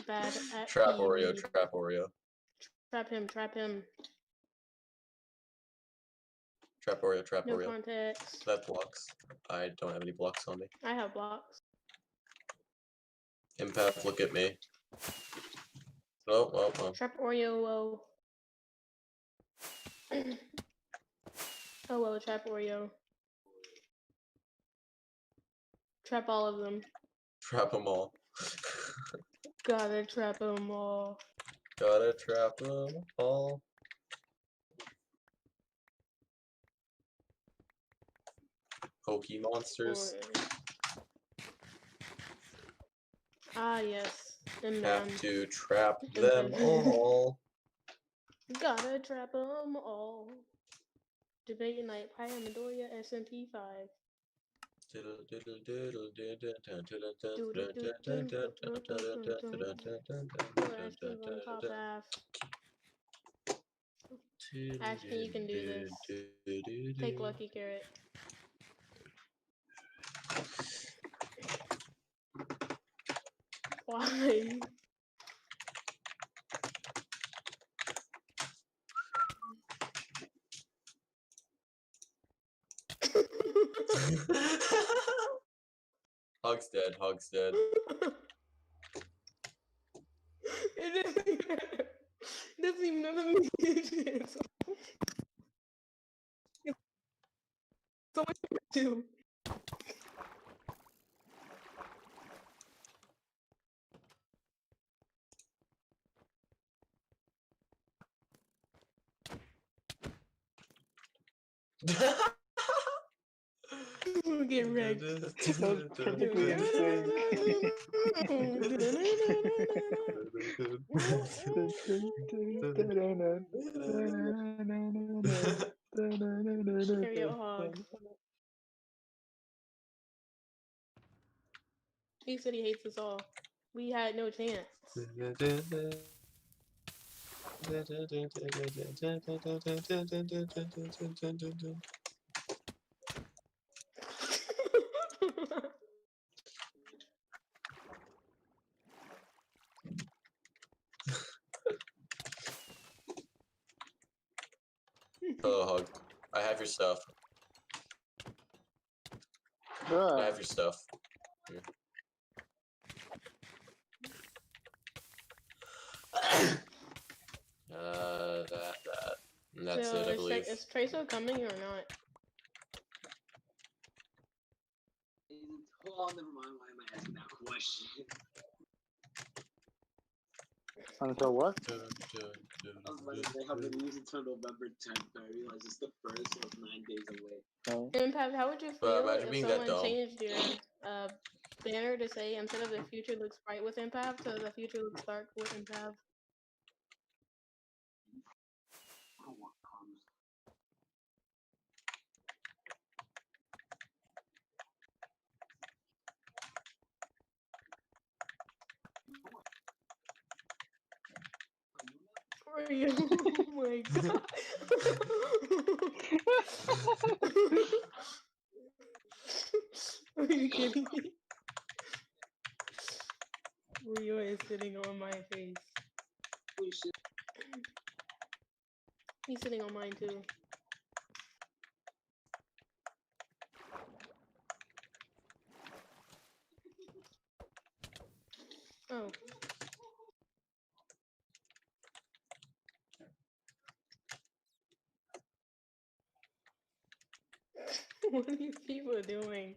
bad at Trap Oreo, PvP. trap Oreo. Trap him, trap him. Trap Oreo, trap No Oreo. context. That blocks. I don't have any blocks on me. I have blocks. Empath, look at me. Oh. Trap Oreo, whoa. Oh, well, trap Oreo. Trap all of them. Trap them all. Gotta trap them all. Gotta trap them all. Pokemonsters. Ah, yes. Have to trap them all. Gotta trap them all. Debate Night, Pyre Midoriya, SMP 5. Ashton's on top half. Ashton, you can do this. Take Lucky Carrot. Why? Hog's dead, Hog's dead. It doesn't even know the music. So much to do. Get wrecked. That's perfectly in sync. Carry out Hog. He said he hates us all. We had no chance. Hello, Hog. I have your stuff. I have your stuff. Here. That. And that's So it, I believe. Is Tracer coming or not? Hold on, never mind. Why am I asking that question? Until what? I was about to say how many years until November 10th, but I realized it's the first, so it's 9 days away. Oh. Impact, how would you But feel imagine if being that someone dumb. changed your banner to say instead of the future looks bright with Impact to the future looks dark with Impact? I don't want comments. For you? Oh my god. Are you kidding me? Rio is sitting on my face. Holy shit. He's sitting on mine too. Oh. What are these people doing?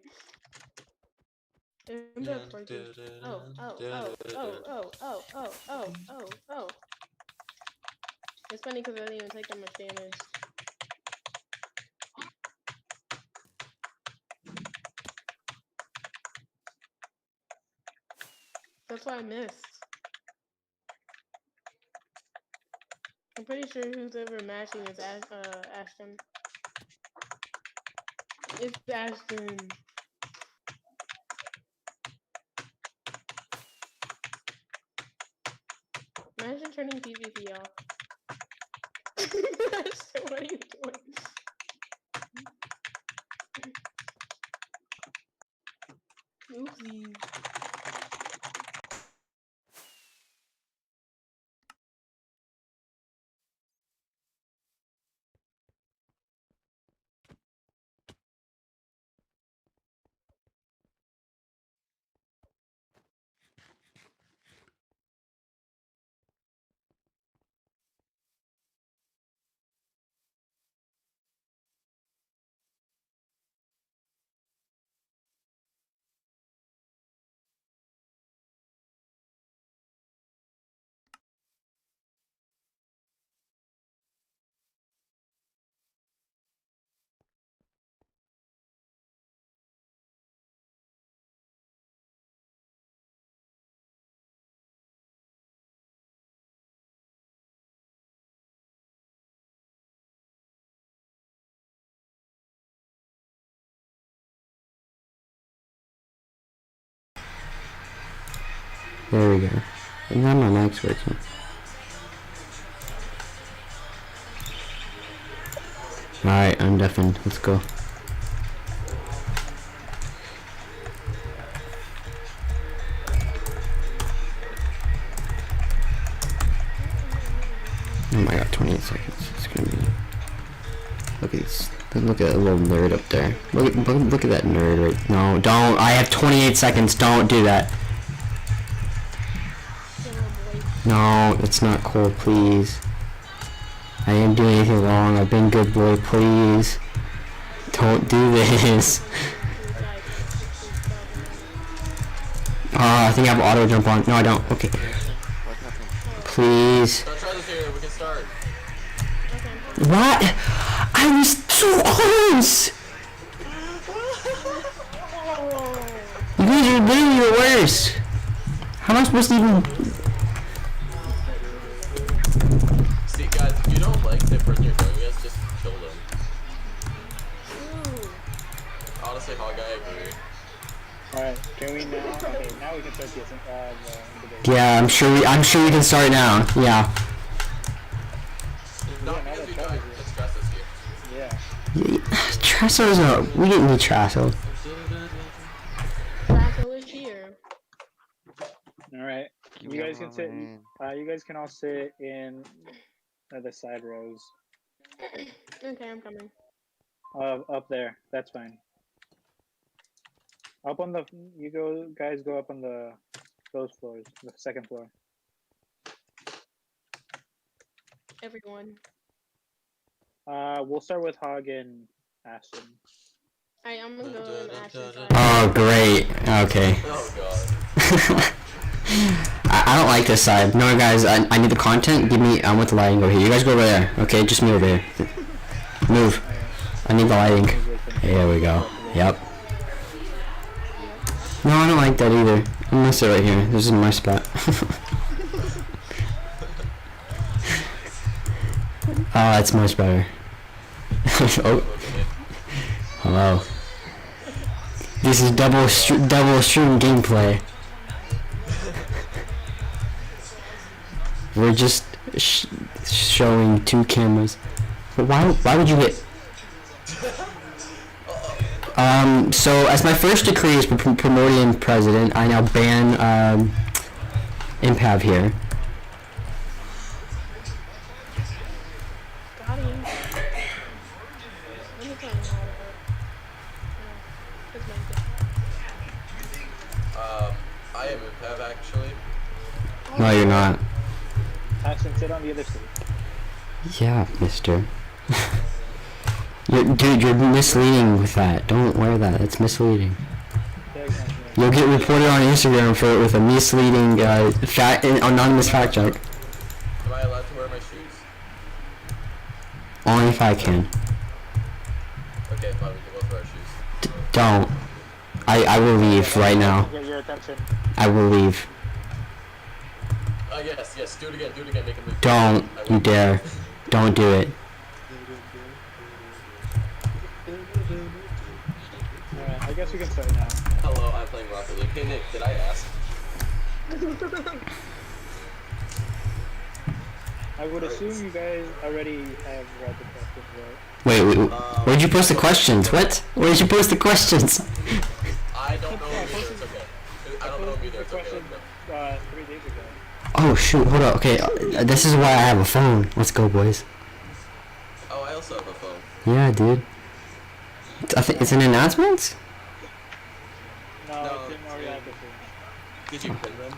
Oh. It's funny because I didn't even take that much damage. That's why I missed. I'm pretty sure who's ever mashing is Ashton. It's Ashton. Imagine turning PvP off. Ashton, what are you doing? Oopsies. There we go. And now my mic's working. Alright, I'm deafened. Let's go. Oh my god, 28 seconds. It's gonna be... Look at this. Look at a little nerd up there. Look at that nerd right... No, don't. I have 28 seconds. Don't do that. No, it's not cool, please. I didn't do anything wrong. I've been good boy, please. Don't do this. I think I have auto jump on. No, I don't. Okay. Please. Don't try this here. We can start. What? I was so close! You guys are literally the worst. How am I supposed to even... See, guys, if you don't like the person you're going against, just kill them. Honestly, Hog, I agree. Alright, can we now? Okay, now we can start the debate. Yeah, I'm sure we can start now. Yeah. Not because you died, it's Tressa's here. Yeah. Trasso's a... We didn't need Trasso. Trasso is here. Alright. You guys can sit. You guys can all sit in the side rows. Okay, I'm coming. Up there. That's fine. Up on the. You guys go up on those floors. The second floor. Everyone. We'll start with Hog and Ashton. Alright, I'm gonna go and Ashton's side. Oh, great. Okay. Oh god. I don't like this side. No, guys, I need the content. Give me... I want the lighting over here. You guys go over there. Okay, just me over here. Move. I need the lighting. There we go. Yep. No, I don't like that either. I'm gonna sit right here. This is my spot. Oh, that's much better. Oh. Hello. This is double stream gameplay. We're just showing two cameras. But why would you get... So as my first decree as Primordian president, I now ban Impav here. Got him. Let me tell him how to work. That's my I am Impav actually. No, you're not. Ashton, sit on the other side. Yeah, mister. Dude, you're misleading with that. Don't wear that. It's misleading. You'll get reported on Instagram with a misleading anonymous fact check. Am I allowed to wear my shoes? Only if I can. Okay, fine, we can both wear our shoes. Don't. I will leave right now. Get your attention. I will leave. Yes, do it again, make a move. Don't you dare. Don't do it. Alright, I guess we can start now. Hello, I'm playing Rocket League. Hey Nick, did I ask? I would assume you guys already have read the questions, right? Wait, where'd you post the questions? What? Where'd you post the questions? I don't know either, it's okay. I don't know either, it's okay. Question 3 days ago. Oh shoot, hold up. Okay, this is why I have a phone. Let's go, boys. Oh, I also have a phone. Yeah, dude. I think it's an announcement? No, No, it's in Ariaga's room. Did you pin them?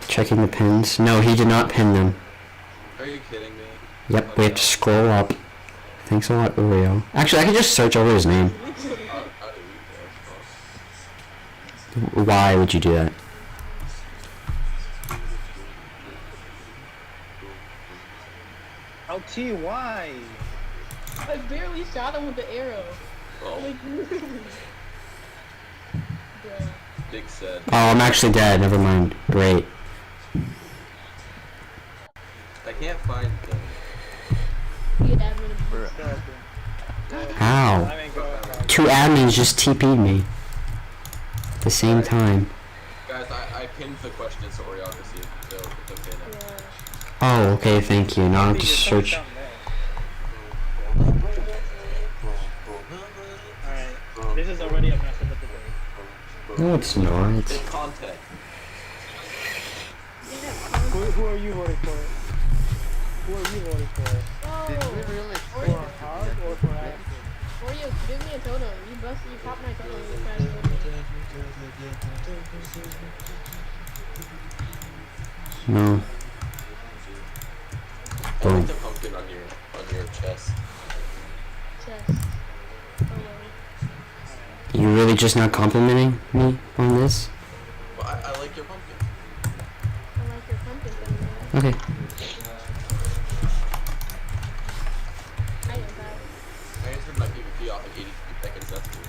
Checking the pins. No, he did not pin them. Are you kidding me? Yep, we have to scroll up. Thanks a lot, Oreo. Actually, I can just search over his name. Why would you do that? LT, why? I barely shot him with the arrow. Oh, Like, really. Bruh. big said. Oh, I'm actually dead. Never mind. Great. I can't find them. Be an admin. How? I mean, go ahead. Two admins just TP'd me. the same time. Guys, I pinned the question to Oriocracy, so it's okay now. Yeah. Oh, okay, thank you. Now I'll just search. Alright, this is already a mess of a debate. No, it's not. It's content. Who are you voting for? Who are you voting for? Oh, For Hog or for Ashton? Oreo, give me a totem. You popped my totem. You crashed with me. No. I like the pumpkin on your chest. Chest. Oh well. You really just not complimenting me on this? Well, I like your pumpkin. I like your pumpkin thing, man. Okay. I am that. I answered my PvP off in 83 seconds, that's cool.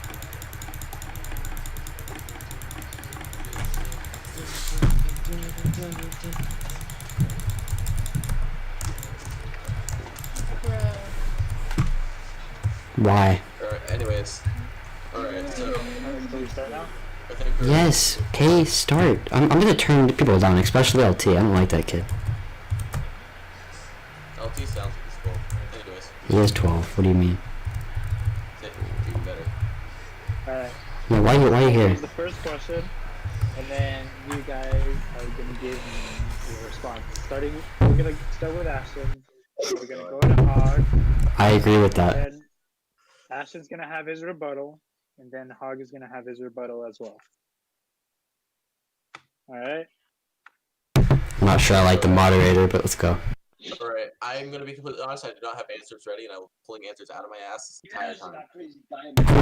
Bruh. Why? Alright, anyways. Alright, so Alright, so we start now? I think we're... Yes. Okay, start. I'm gonna turn people down, especially LT. I don't like that kid. LT sounds like he's cool. Anyways, He is 12. What do you mean? even better. Alright. Yeah, why you here? Here's the first question, and then you guys are gonna give me your response. We're gonna start with Ashton. We're gonna go to Hog. I agree with that. And Ashton's gonna have his rebuttal, and then Hog is gonna have his rebuttal as well. Alright? I'm not sure I like the moderator, but let's go. Alright, I'm gonna be completely honest, I do not have answers ready, and I will be pulling answers out of my ass this entire time. What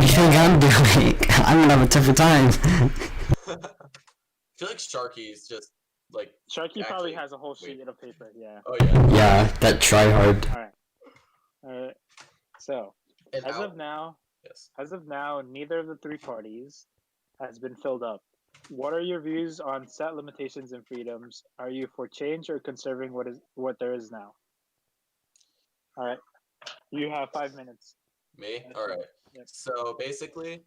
do you think I'm doing? I'm gonna have a tougher time. I feel like Sharky's just, like... Sharky probably has a whole sheet of paper, yeah. Oh yeah. Yeah, that try hard. Alright. So, And as of now, neither of the three parties has been filled up. What are your views on set limitations and freedoms? Are you for change or conserving what there is now? All right, you have 5 minutes. Me? Alright. Yep. So basically,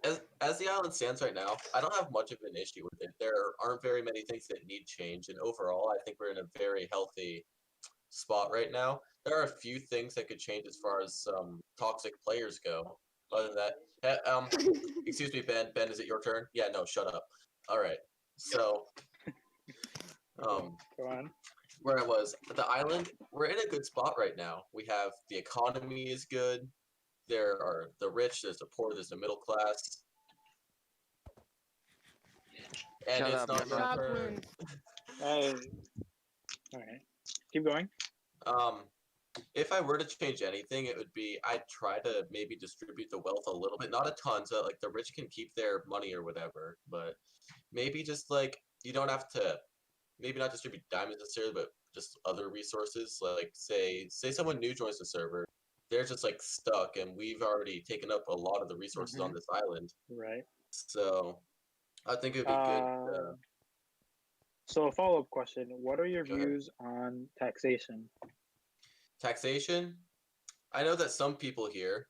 as the island stands right now, I don't have much of an issue with it. There aren't very many things that need change, and overall, I think we're in a very healthy spot right now. There are a few things that could change as far as toxic players go. Other than that, excuse me, Ben. Ben, is it your turn? Yeah, no, shut up. All right. So, Go on. where I was, the island, we're in a good spot right now. We have the economy is good. There are the rich, there's the poor, there's the middle class. And Shut it's up, not man. my turn. Hey. All right, keep going. If I were to change anything, it would be I'd try to maybe distribute the wealth a little bit, not a ton, so like the rich can keep their money or whatever, but maybe just like you don't have to, maybe not distribute diamonds necessarily, but just other resources. Like say someone new joins the server, they're just like stuck, and we've already taken up a lot of the resources on this island. Right. So I think it'd be good. So a follow-up question: what are your Go ahead. views on taxation? Taxation? I know that some people here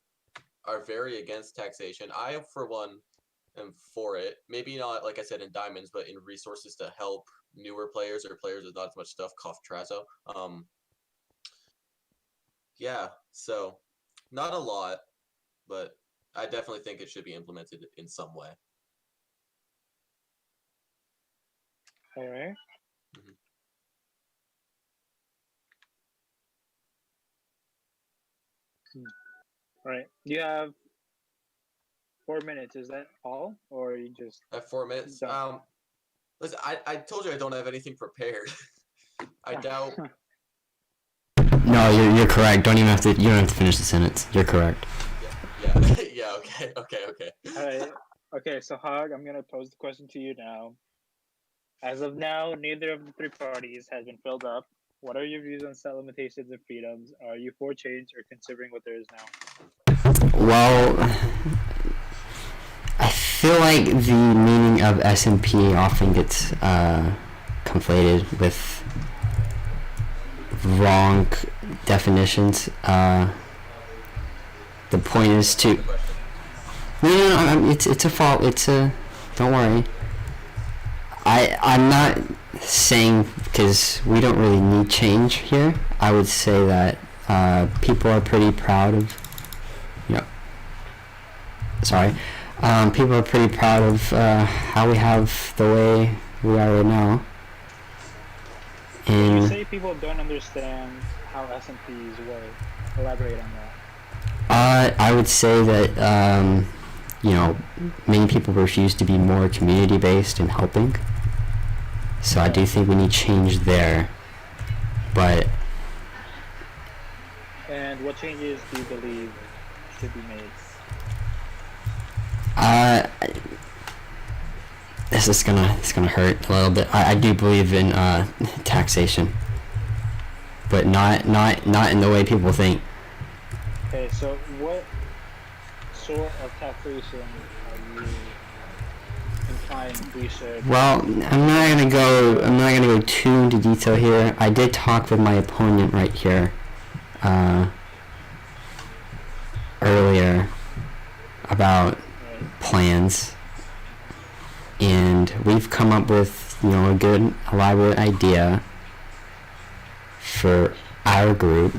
are very against taxation. I, for one, am for it. Maybe not, like I said, in diamonds, but in resources to help newer players or players with not as much stuff. Cough Trazo. Yeah, so not a lot, but I definitely think it should be implemented in some way. All right. Mhm. All right. You have 4 minutes. Is that all, or you just? At 4 minutes. Done. Listen, I told you I don't have anything prepared. I doubt. No, you're correct. You don't have to finish the sentence. You're correct. Yeah. Yeah. Okay. All right. Okay. So Hog, I'm gonna pose the question to you now. As of now, neither of the three parties has been filled up. What are your views on set limitations and freedoms? Are you for change or considering what there is now? Well, I feel like the meaning of SMP often gets conflated with wrong definitions. The point is to. No, it's a fault. The Don't worry. I'm not saying, because we don't really need change here. I would say that people are pretty proud of, people are pretty proud of how we have the way we are right now. You And say people don't understand how SMPs work. Elaborate on that. I would say that many people refuse to be more community based and helping. So I do think we need change there. But And what changes do you believe should be made? this is gonna hurt a little bit. I do believe in taxation, but not in the way people think. Okay, so what sort of taxation are you implying we should? Well, I'm not gonna go too into detail here. I did talk with my opponent right here earlier about plans, and we've come up with a good elaborate idea for our group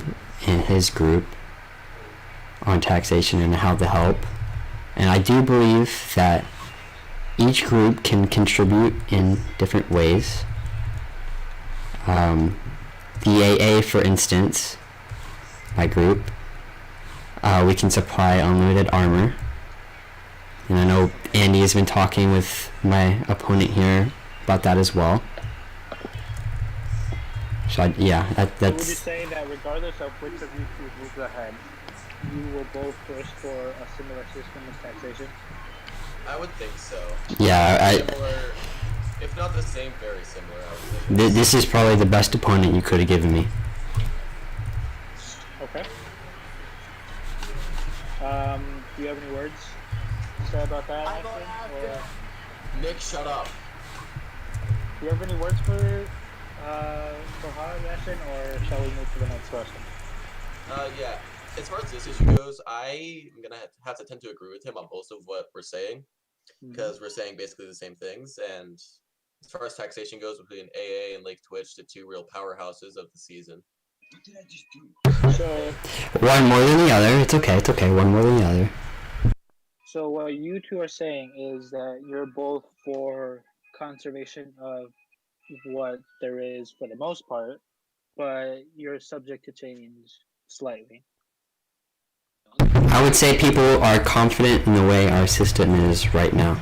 and his group on taxation and how to help. And I do believe that each group can contribute in different ways. The AA, for instance, my group, we can supply unlimited armor. And I know Andy has been talking with my opponent here about that as well. So So would you that's... say that regardless of which of you two moves ahead, you will both push for a similar system of taxation? I would think so. Yeah, Similar, if not the same, very similar, I would say. this is probably the best opponent you could have given me. Okay. Do you have any words to say about that? Ashton? Or Nick, shut up. do you have any words for Ashton, or shall we move to the next question? Yeah. As far as this issue goes, I am gonna have to tend to agree with him on most of what we're saying, because we're saying basically the same things. And as far as taxation goes, between AA and Lake Twitch, the two real powerhouses of the season. What did I just do? So, One more than the other. It's okay. One more than the other. so what you two are saying is that you're both for conservation of what there is for the most part, but you're subject to change slightly. I would say people are confident in the way our system is right now,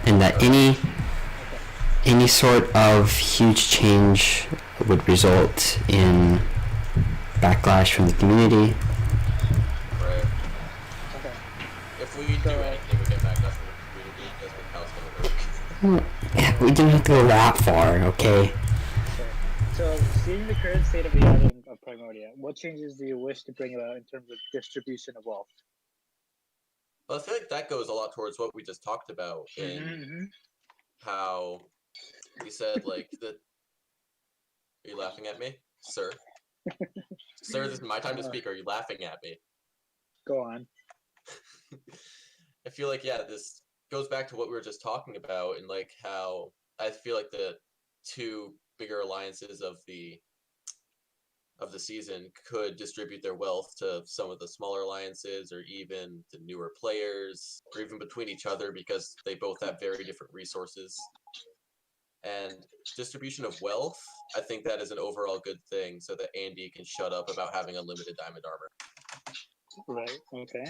and that any sort of huge change would result in backlash from the community. Right. Okay. If we do anything, we get backlash from the community, that's how it's gonna work. We didn't have to go that far, okay? So, seeing the current state of the island of Primordia, what changes do you wish to bring about in terms of distribution of wealth? Well, I feel like that goes a lot towards what we just talked about in how we said, like, the... Are you laughing at me? Sir? Sir, this is my time to speak. Are you laughing at me? Go on. I feel like, yeah, this goes back to what we were just talking about, and, like, how I feel like the two bigger alliances of the season could distribute their wealth to some of the smaller alliances, or even to newer players, or even between each other, because they both have very different resources. And distribution of wealth, I think that is an overall good thing, so that Andy can shut up about having unlimited diamond armor. Right. Okay.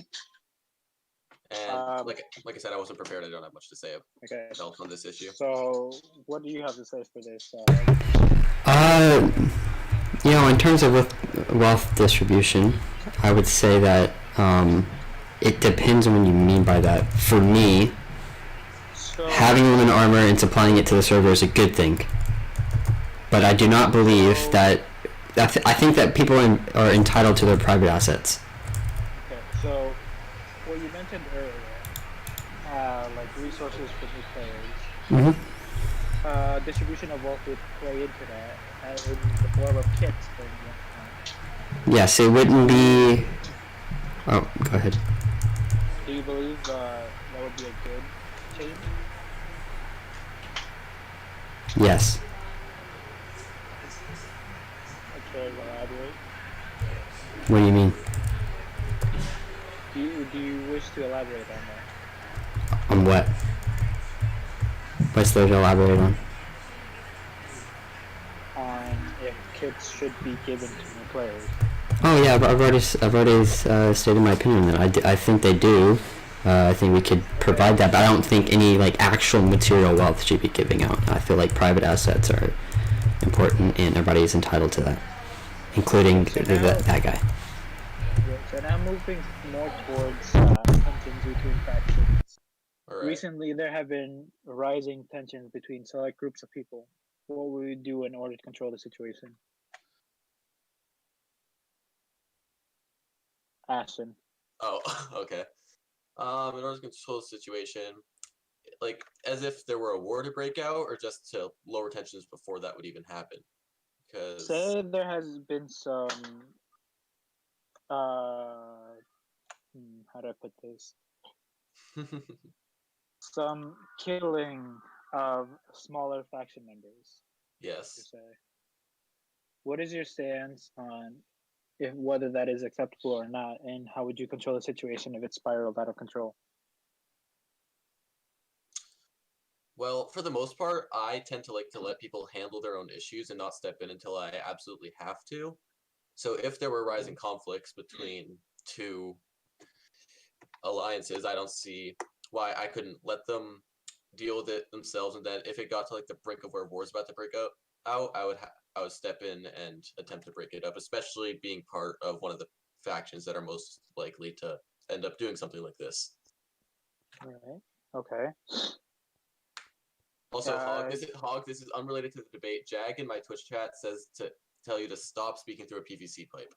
And like I said, I wasn't prepared. I don't have much to say Okay. about on this issue. So, what do you have to say for this? In terms of wealth distribution, I would say that it depends on what you mean by that. For me, having women armor and supplying it to the server is a good thing. But I do not believe that... I think that people are entitled to their private assets. Okay, so what you mentioned earlier, like resources for new players, distribution of wealth would play into that in the form of kits. Yes, it wouldn't be... Oh, go ahead. Do you believe that would be a good change? Yes. Okay, elaborate. What do you mean? Do you wish to elaborate on that? On what? What's there to elaborate on? On if kits should be given to new players. Oh yeah, I've already stated my opinion that I think they do. I think we could provide that, but I don't think any like actual material wealth should be giving out. I feel like private assets are important, and everybody is entitled to that, including that guy. Yeah, so now moving more towards tensions between factions. All right. Recently, there have been rising tensions between select groups of people. What would we do in order to control the situation? Ashton. Oh, okay. In order to control the situation, like as if there were a war to break out, or just to lower tensions before that would even happen. Because Say there has been some how do I put this? Some killing of smaller faction members. Per yes. se. What is your stance on if whether that is acceptable or not, and how would you control the situation if it spiraled out of control? Well, for the most part, I tend to like to let people handle their own issues and not step in until I absolutely have to. So if there were rising conflicts between two alliances, I don't see why I couldn't let them deal with it themselves. And then if it got to like the brink of where war's about to break out, I would step in and attempt to break it up, especially being part of one of the factions that are most likely to end up doing something like this. All right. Okay. Also, Hog, this is unrelated to the debate. Jag in my Twitch chat says to tell you to stop speaking through a PVC pipe.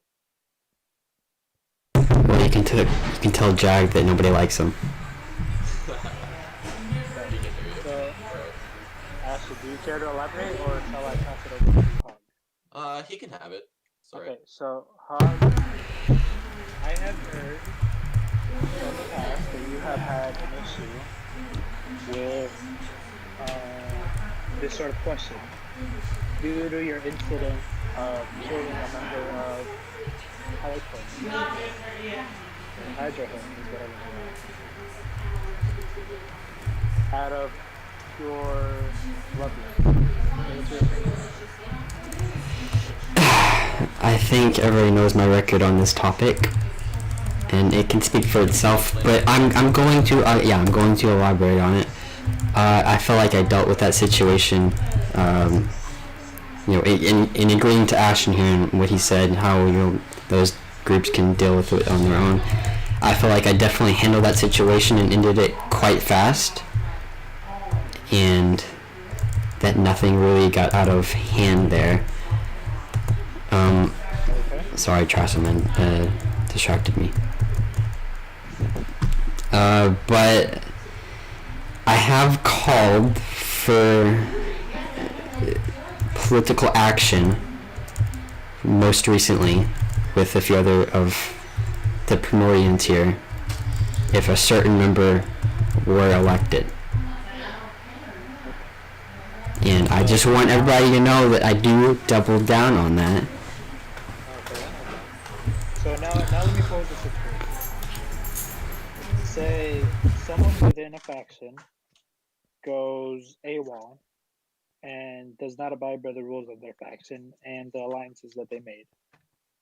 Well, you can tell Jag that nobody likes him. He can hear you. So, Ashley, do you care to elaborate, or shall I pass it over to Hog? He can have it. Sorry. Okay, so Hog, I have heard in the past that you have had an issue with this sort of question due to your incident of killing a member of Hydro Homies, whatever out of pure bloodlust. I think everybody knows my record on this topic, and it can speak for itself. But I'm going to I'm going to elaborate on it. I feel like I dealt with that situation, in agreeing to Ashton here and what he said, how those groups can deal with it on their own. I feel like I definitely handled that situation and ended it quite fast, and that nothing really got out of hand there. Sorry, Trasserman distracted me. But I have called for political action most recently with a few other of the Primordians here if a certain member were elected. And I just want everybody to know that I do double down on that. Okay. So now let me pose the situation. Say someone within a faction goes AWOL and does not abide by the rules of their faction and the alliances that they made.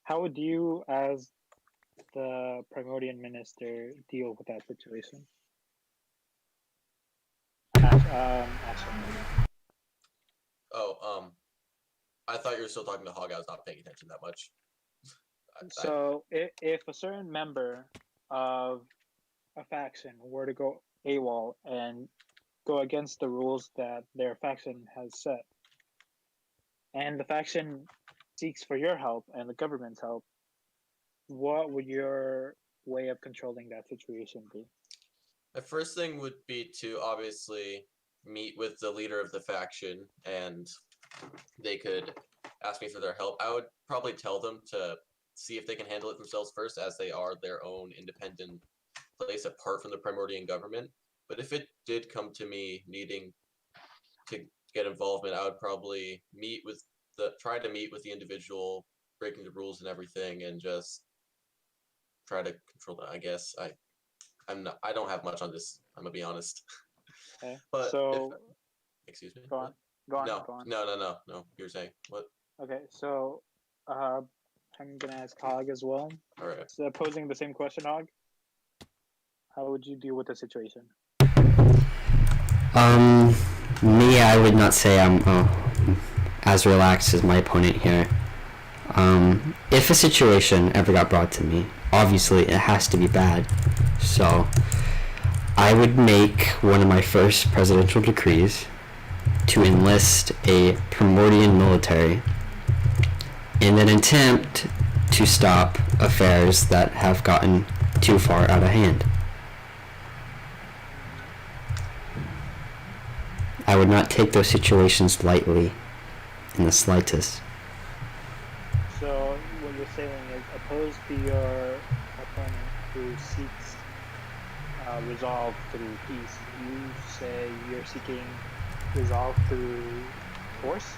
How would you, as the Primordian minister, deal with that situation? Ashton. Oh, I thought you were still talking to Hog. I was not paying attention that much. So if a certain member of a faction were to go AWOL and go against the rules that their faction has set, and the faction seeks for your help and the government's help, what would your way of controlling that situation be? My first thing would be to obviously meet with the leader of the faction, and they could ask me for their help. I would probably tell them to see if they can handle it themselves first, as they are their own independent place apart from the Primordian government. But if it did come to me needing to get involvement, I would probably try to meet with the individual breaking the rules and everything, and just try to control that. I guess I don't have much on this. I'm gonna be honest. Okay. But so excuse me. go on. Go on. No, Go on. no. You're saying what? Okay. So I'm gonna ask Hog as well. All right. So posing the same question, Hog. How would you deal with the situation? Me, I would not say I'm as relaxed as my opponent here. If a situation ever got brought to me, obviously it has to be bad. So I would make one of my first presidential decrees to enlist a Primordian military in an attempt to stop affairs that have gotten too far out of hand. I would not take those situations lightly in the slightest. So what you're saying is opposed to your opponent who seeks resolve through peace. You say you're seeking resolve through force?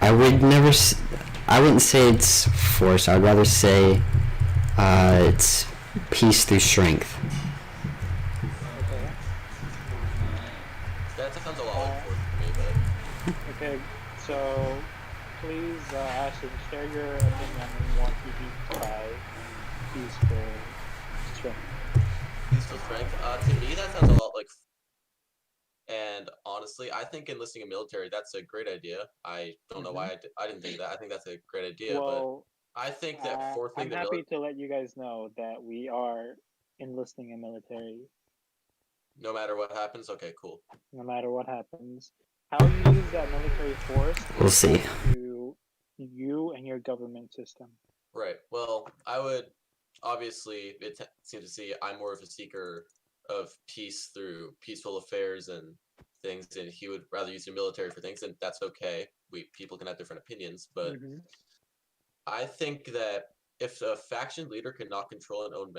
I wouldn't say it's force. I'd rather say it's peace through strength. Okay. That sounds a lot like force to me, but Okay. So please, Ashton, share your opinion on what you mean by peaceful strength. peaceful strength. To me, that sounds a lot like. And honestly, I think enlisting a military, that's a great idea. I don't know why I didn't think of that. I think that's a great idea, Well, but I think that forcing I'm the happy military, to let you guys know that we are enlisting a military no matter what happens, okay, cool. no matter what happens. How you use that military force We'll is see. up to you and your government system. Right. Well, I would obviously seem to see I'm more of a seeker of peace through peaceful affairs and things, and he would rather use the military for things, and that's okay. People can have different opinions, but I think that if a faction leader cannot control their own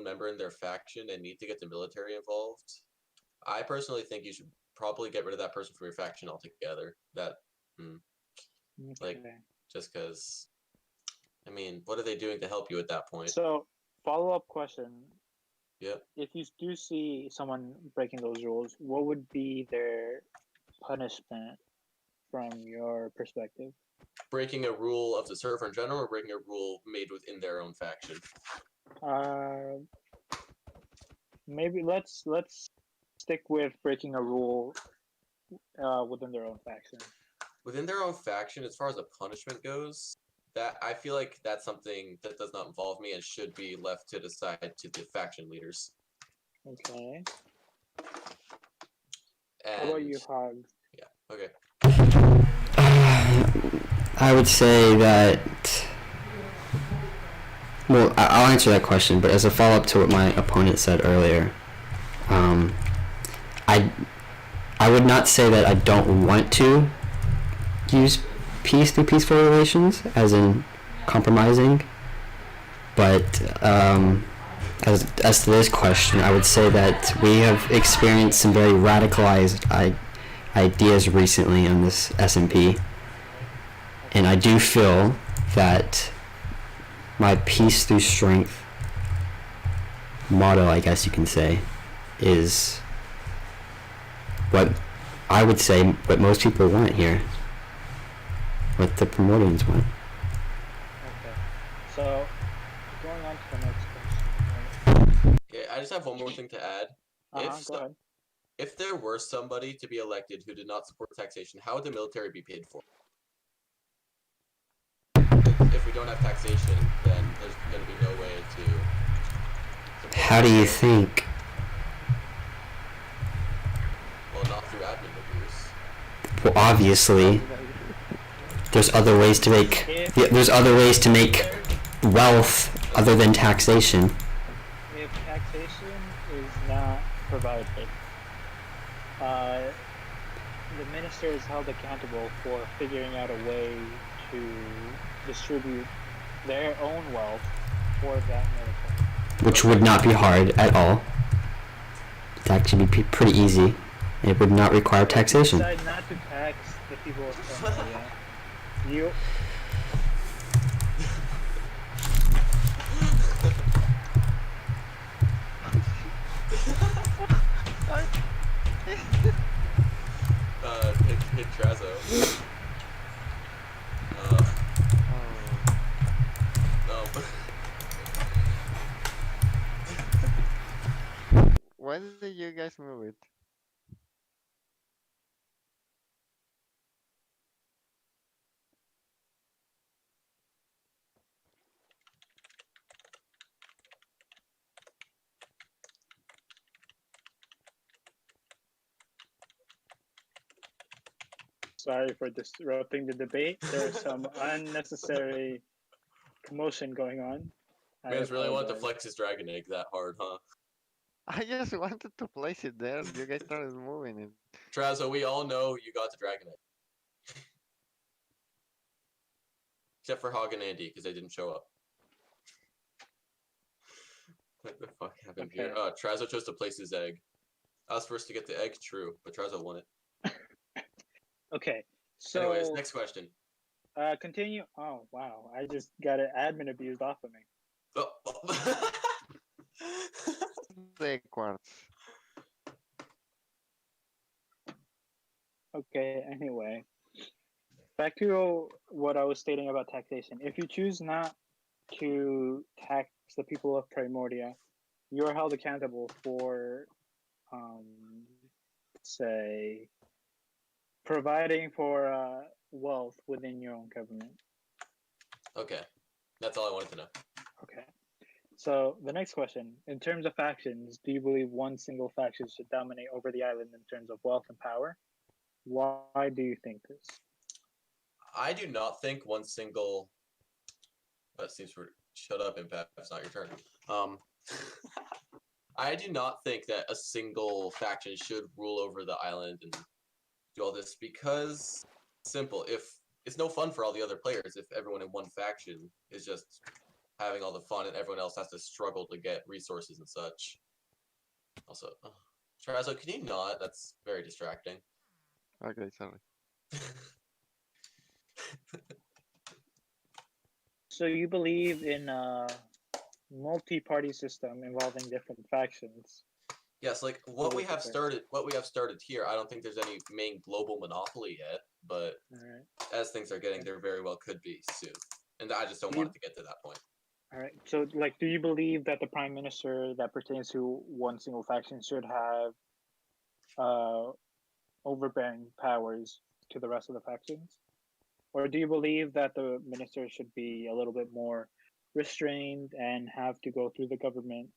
member in their faction, and need to get the military involved, I personally think you should probably get rid of that person from your faction altogether. Like, just because, I mean, what are they doing to help you at that point? So, follow-up question. Yep. If you do see someone breaking those rules, what would be their punishment from your perspective? Breaking a rule of the server in general, or breaking a rule made within their own faction? Maybe let's stick with breaking a rule within their own faction. Within their own faction, as far as a punishment goes, that I feel like that's something that does not involve me and should be left to decide to the faction leaders. Okay. And, How about you, Hog? Yeah. Okay. I would say that. Well, I'll answer that question, but as a follow-up to what my opponent said earlier, I would not say that I don't want to use peace through peaceful relations, as in compromising, but as to this question, I would say that we have experienced some very radicalized ideas recently on this SMP, and I do feel that my peace through strength motto, I guess you can say, is what I would say what most people want here, what the Primordians want. Okay. So, going on to the next question. Yeah, I just have one more thing to add. Go ahead. If there were somebody to be elected who did not support taxation, how would the military be paid for? If we don't have taxation, then there's going to be no way to. How do you think? Well, not through admin abuse. Well, obviously, there's other ways to make. There's other ways to make wealth other than taxation. If taxation is not provided, the minister is held accountable for figuring out a way to distribute their own wealth for that military. Which would not be hard at all. It'd actually be pretty easy. It would not require taxation. Decide not to tax the people of Primordia. You. Hit Trazo. Why did you guys move it? Sorry for disrupting the debate. There was some unnecessary commotion going on. I Man's really wanted to apologize. flex his dragon egg that hard, huh? I just wanted to place it there. You guys started moving it. Trazo, we all know you got the dragon egg. Except for Hog and Andy, because they didn't show up. What the fuck happened here? Okay. Trazo chose to place his egg. I was first to get the egg, true, but Trazo won it. Okay, so Anyways, next question. continue. Oh wow, I just got an admin abused off of me. Oh. The quartz. Okay, anyway, back to what I was stating about taxation. If you choose not to tax the people of Primordia, you are held accountable for, say, providing for wealth within your own government. Okay, that's all I wanted to know. Okay. So the next question, in terms of factions, do you believe one single faction should dominate over the island in terms of wealth and power? Why do you think this? I do not think one single. That seems for shut up, Impact. It's not your turn. I do not think that a single faction should rule over the island and do all this because simple. If it's no fun for all the other players if everyone in one faction is just having all the fun and everyone else has to struggle to get resources and such. Also, Trazo, can you not? That's very distracting. Okay, sorry. So you believe in a multi-party system involving different factions? Yes, like what we have started here, I don't think there's any main global monopoly yet, but as things are getting, there very well could be soon. And I just don't want it to get to that point. All right. So, like, do you believe that the prime minister that pertains to one single faction should have overbearing powers to the rest of the factions? Or do you believe that the minister should be a little bit more restrained and have to go through the government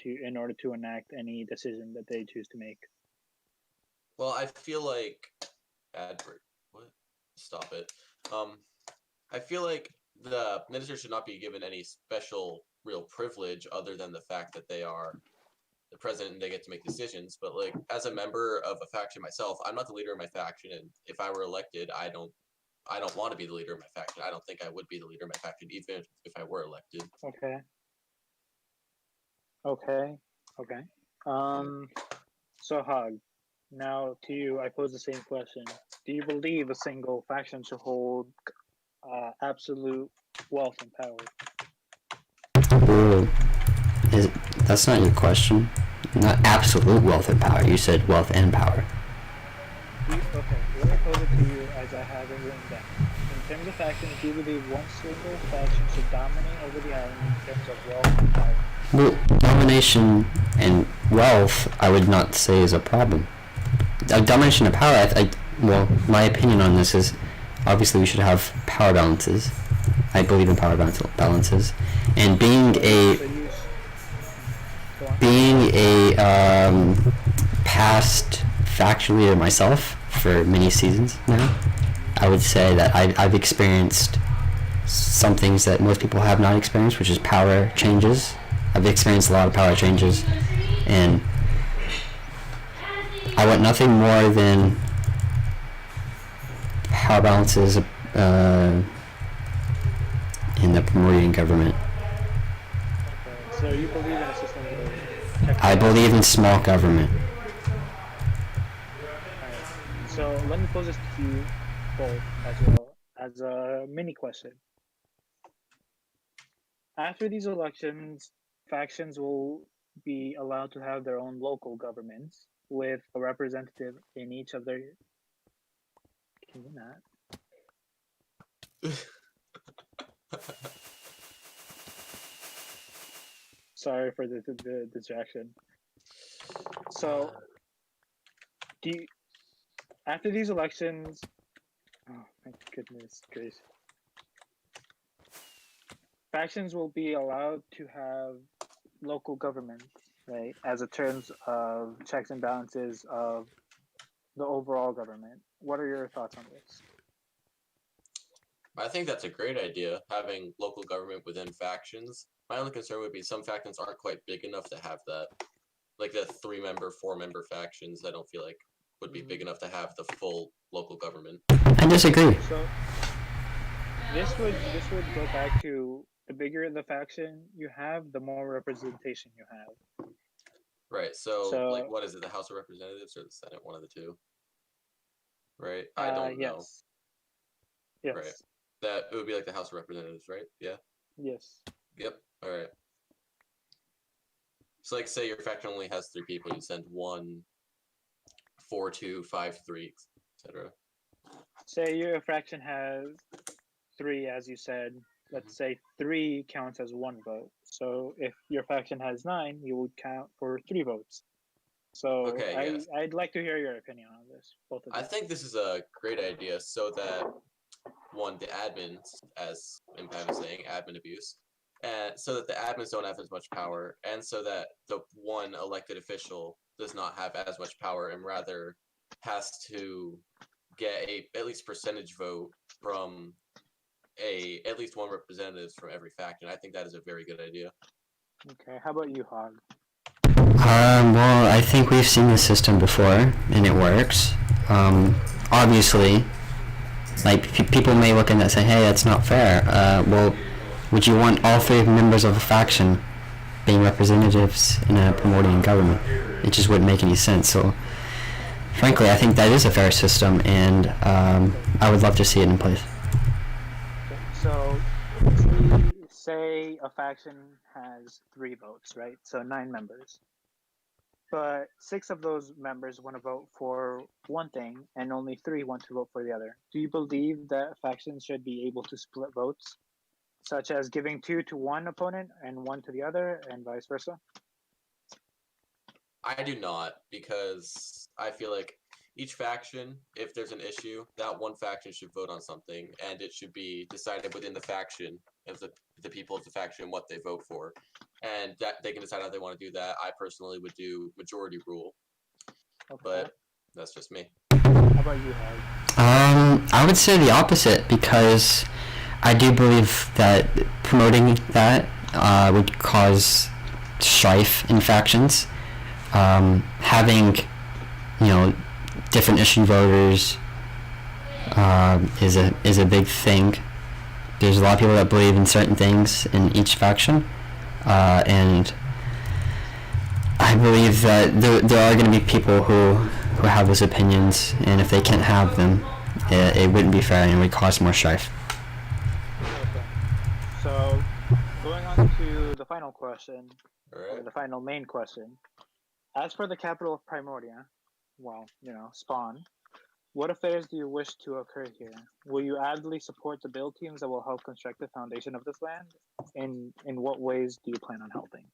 in order to enact any decision that they choose to make? Well, I feel like what? Stop it. I feel like the minister should not be given any special real privilege other than the fact that they are the president and they get to make decisions. But like as a member of a faction myself, I'm not the leader of my faction, and if I were elected, I don't want to be the leader of my faction. I don't think I would be the leader of my faction even if I were elected. Okay. So Hog, now to you, I pose the same question. Do you believe a single faction should hold absolute wealth and power? Ooh, that's not your question. Not absolute wealth and power. You said wealth and power. Okay, let me pose it to you as I have it written down. In terms of factions, do you believe one single faction should dominate over the island in terms of wealth and power? Well, domination and wealth, I would not say is a problem. Domination of power, well, my opinion on this is, obviously we should have power balances. I believe in power balances. And being a past faction leader myself for many seasons now, I would say that I've experienced some things that most people have not experienced, which is power changes. I've experienced a lot of power changes, and I want nothing more than power balances in the Primordian government. Okay, so you believe in a system where I believe in small government. So let me pose this to you both as well as a mini question. After these elections, factions will be allowed to have their own local governments with a representative in each of their. Can you not? Sorry for the distraction. So, do you, after these elections? Oh my goodness gracious! Factions will be allowed to have local governments, right, as a terms of checks and balances of the overall government. What are your thoughts on this? I think that's a great idea, having local government within factions. My only concern would be some factions aren't quite big enough to have that. Like the 3-member, 4-member factions, I don't feel like would be big enough to have the full local government. I disagree. So this would go back to the bigger the faction you have, the more representation you have. Right, so like what is it, the House of Representatives or the Senate, one of the two? Right? I don't know. Yes. Yes. Right. That it would be like the House of Representatives, right? Yeah. Yes. Yep. All right. So, like, say your faction only has 3 people, you send 1, 4, 2, 5, 3, etc. Say your faction has 3, as you said. Let's say 3 counts as 1 vote. So if your faction has 9, you would count for 3 votes. So Okay, yes. I'd like to hear your opinion on this, both of you. I think this is a great idea so that, one, the admins, as Impact was saying, admin abuse, and so that the admins don't have as much power, and so that the one elected official does not have as much power and rather has to get a at least percentage vote from at least one representatives from every faction. I think that is a very good idea. Okay, how about you, Hog? Well, I think we've seen this system before, and it works. Obviously, like, people may look at that and say, hey, that's not fair. Well, would you want all 3 members of a faction being representatives in a Primordian government? It just wouldn't make any sense. So, frankly, I think that is a fair system, and I would love to see it in place. So, say a faction has 3 votes, right? So 9 members. But 6 of those members want to vote for one thing, and only 3 want to vote for the other. Do you believe that factions should be able to split votes, such as giving 2 to one opponent and 1 to the other, and vice versa? I do not, because I feel like each faction, if there's an issue, that one faction should vote on something, and it should be decided within the faction of the people of the faction what they vote for, and that they can decide how they want to do that. I personally would do majority rule, but that's just me. How about you, Hag? I would say the opposite, because I do believe that promoting that would cause strife in factions. Having, different issue voters is a big thing. There's a lot of people that believe in certain things in each faction, and I believe that there are going to be people who have those opinions, and if they can't have them, it wouldn't be fair and it would cause more strife. Okay. So, going on to the final question, or the final main question. As for the capital of Primordia, well, Spawn, what affairs do you wish to occur here? Will you actively support the build teams that will help construct the foundation of this land? In what ways do you plan on helping?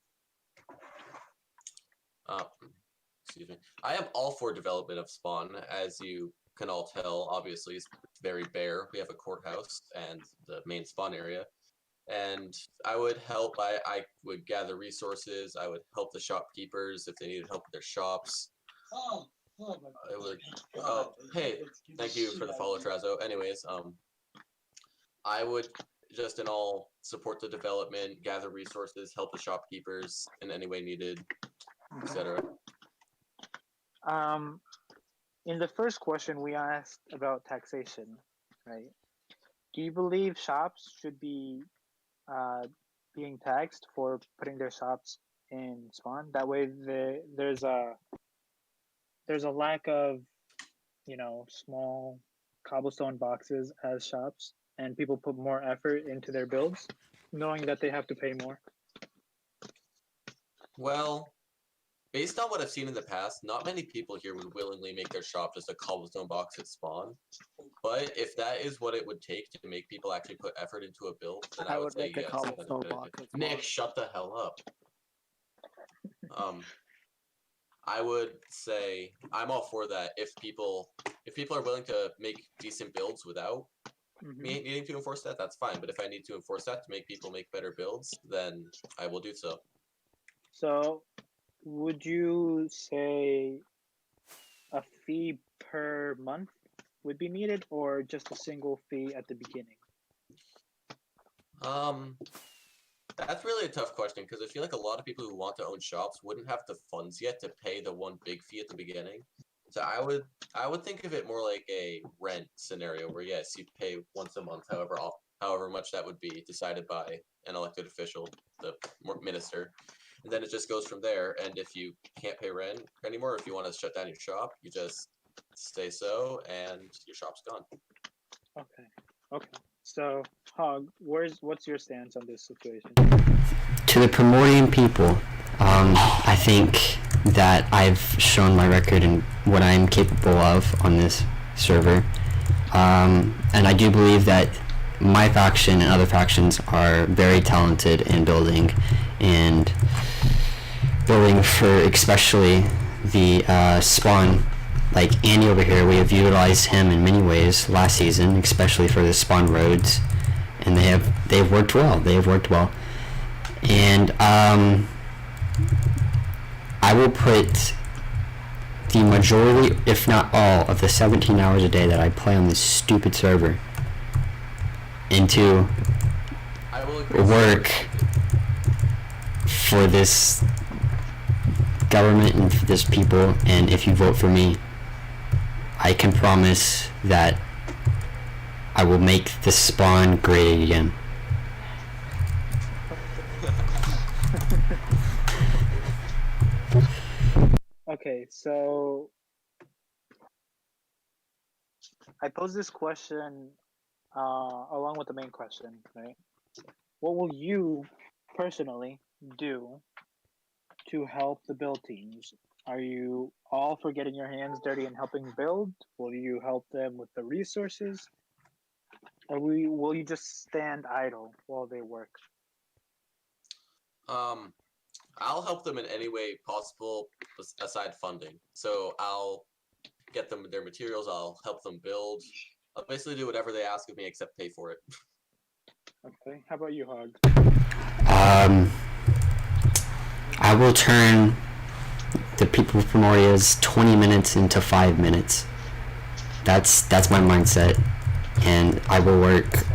Excuse me. I am all for development of Spawn, as you can all tell. Obviously, it's very bare. We have a courthouse and the main spawn area. And I would help. I would gather resources. I would help the shopkeepers if they needed help with their shops. I would. Oh, hey, thank you for the follow, Trazo. Anyways, I would just in all support the development, gather resources, help the shopkeepers in any way needed, etc. In the first question, we asked about taxation, right? Do you believe shops should be being taxed for putting their shops in spawn? That way, there's a lack of small cobblestone boxes as shops, and people put more effort into their builds, knowing that they have to pay more? Well, based on what I've seen in the past, not many people here would willingly make their shop just a cobblestone box at spawn. But if that is what it would take to make people actually put effort into a build, then I would say make a yes. cobblestone box at spawn. Nick, shut the hell up. I would say I'm all for that if people are willing to make decent builds without me needing to enforce that, that's fine. But if I need to enforce that to make people make better builds, then I will do so. So, would you say a fee per month would be needed, or just a single fee at the beginning? That's really a tough question because I feel like a lot of people who want to own shops wouldn't have the funds yet to pay the one big fee at the beginning. So I would think of it more like a rent scenario where yes, you pay once a month, however much that would be decided by an elected official, the minister, and then it just goes from there. And if you can't pay rent anymore, if you want to shut down your shop, you just say so, and your shop's gone. Okay. So, Hog, what's your stance on this situation? To the Primordian people, I think that I've shown my record and what I'm capable of on this server, and I do believe that my faction and other factions are very talented in building for especially the spawn. Like Andy over here, we have utilized him in many ways last season, especially for the spawn roads, and they've worked well. And I will put the majority, if not all, of the 17 hours a day that I play on this stupid server into work for this government and for this people. And if you vote for me, I can promise that I will make the spawn great again. Okay, so I pose this question along with the main question, right? What will you personally do to help the build teams? Are you all for getting your hands dirty and helping build? Will you help them with the resources? Or will you just stand idle while they work? I'll help them in any way possible aside funding. So I'll get them their materials, I'll help them build. I'll basically do whatever they ask of me except pay for it. Okay, how about you, Hog? I will turn the people of Primordia's 20 minutes into 5 minutes. That's my mindset, and I will work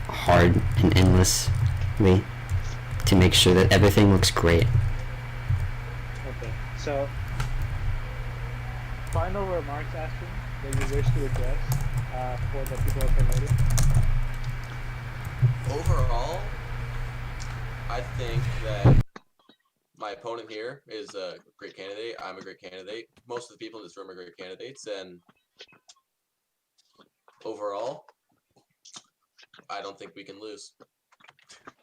hard and endlessly to make sure that everything looks great. Okay, so final remarks, Ashton, that you wish to address for the people of Primordia? Overall, I think that my opponent here is a great candidate. I'm a great candidate. Most of the people in this room are great candidates, and overall, I don't think we can lose.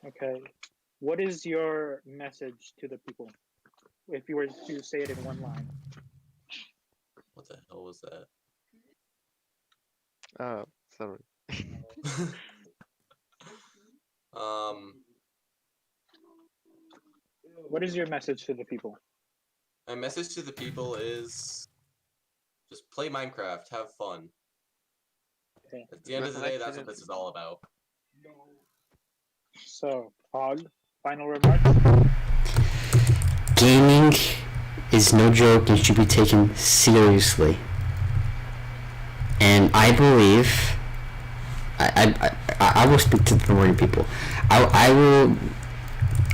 Okay. What is your message to the people? If you were to say it in one line. What the hell was that? Sorry. What is your message to the people? My message to the people is just play Minecraft, have fun. Okay. At the end of the day, that's what this is all about. So, Hog, final remarks? Gaming is no joke and should be taken seriously. And I believe I will speak to the Primordian people.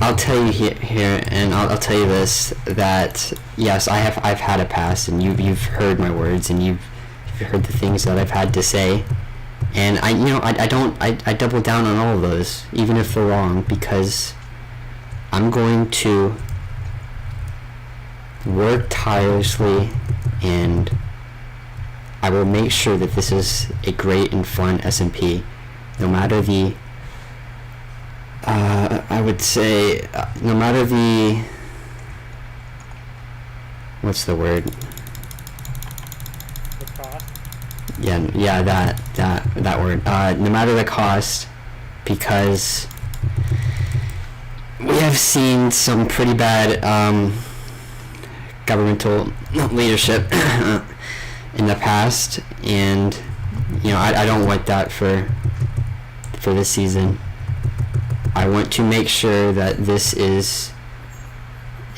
I'll tell you here, and I'll tell you this, that yes, I've had a past, and you've heard my words, and you've heard the things that I've had to say, and I double down on all of those, even if they're wrong, because I'm going to work tirelessly and I will make sure that this is a great and fun SMP, no matter the I would say no matter the what's the word? The cost. Yeah, that word. No matter the cost, because we have seen some pretty bad governmental leadership in the past, and I don't want that for this season. I want to make sure that this is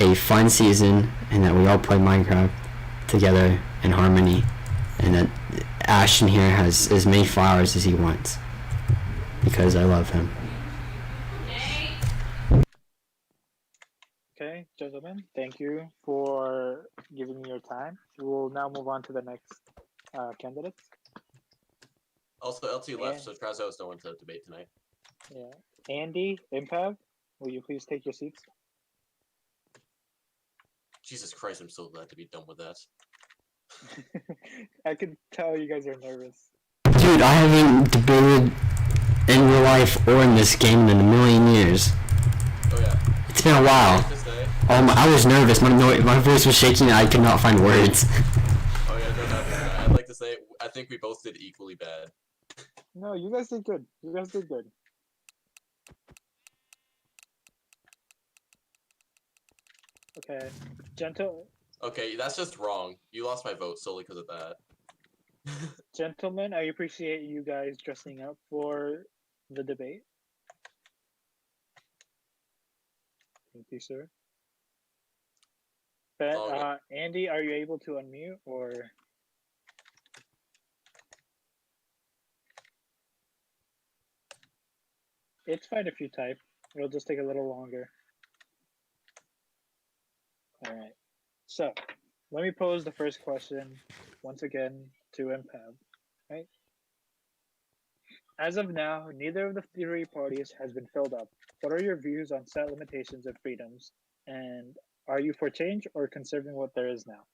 a fun season and that we all play Minecraft together in harmony, and that Ashton here has as many flowers as he wants because I love him. Okay, gentlemen, thank you for giving me your time. We'll now move on to the next candidates. Also, LT left, And- so Trazo has no one to debate tonight. Yeah, Andy, Impav, will you please take your seats? Jesus Christ, I'm so glad to be done with that. I can tell you guys are nervous. Dude, I haven't debated in real life or in this game in a million years. Oh yeah. It's been a while. To say, I was nervous. My voice was shaking and I could not find words. oh yeah, no doubt. I'd like to say I think we both did equally bad. No, you guys did good. You guys did good. Okay, Okay, that's just wrong. You lost my vote solely because of that. gentlemen, I appreciate you guys dressing up for the debate. Thank you, sir. But Oh, Andy, are you able to unmute or? It's fine if you type. It'll just take a little longer. All right. So let me pose the first question once again to Impav. Right. As of now, neither of the three parties has been filled up. What are your views on set limitations and freedoms? And are you for change or conserving what there is now?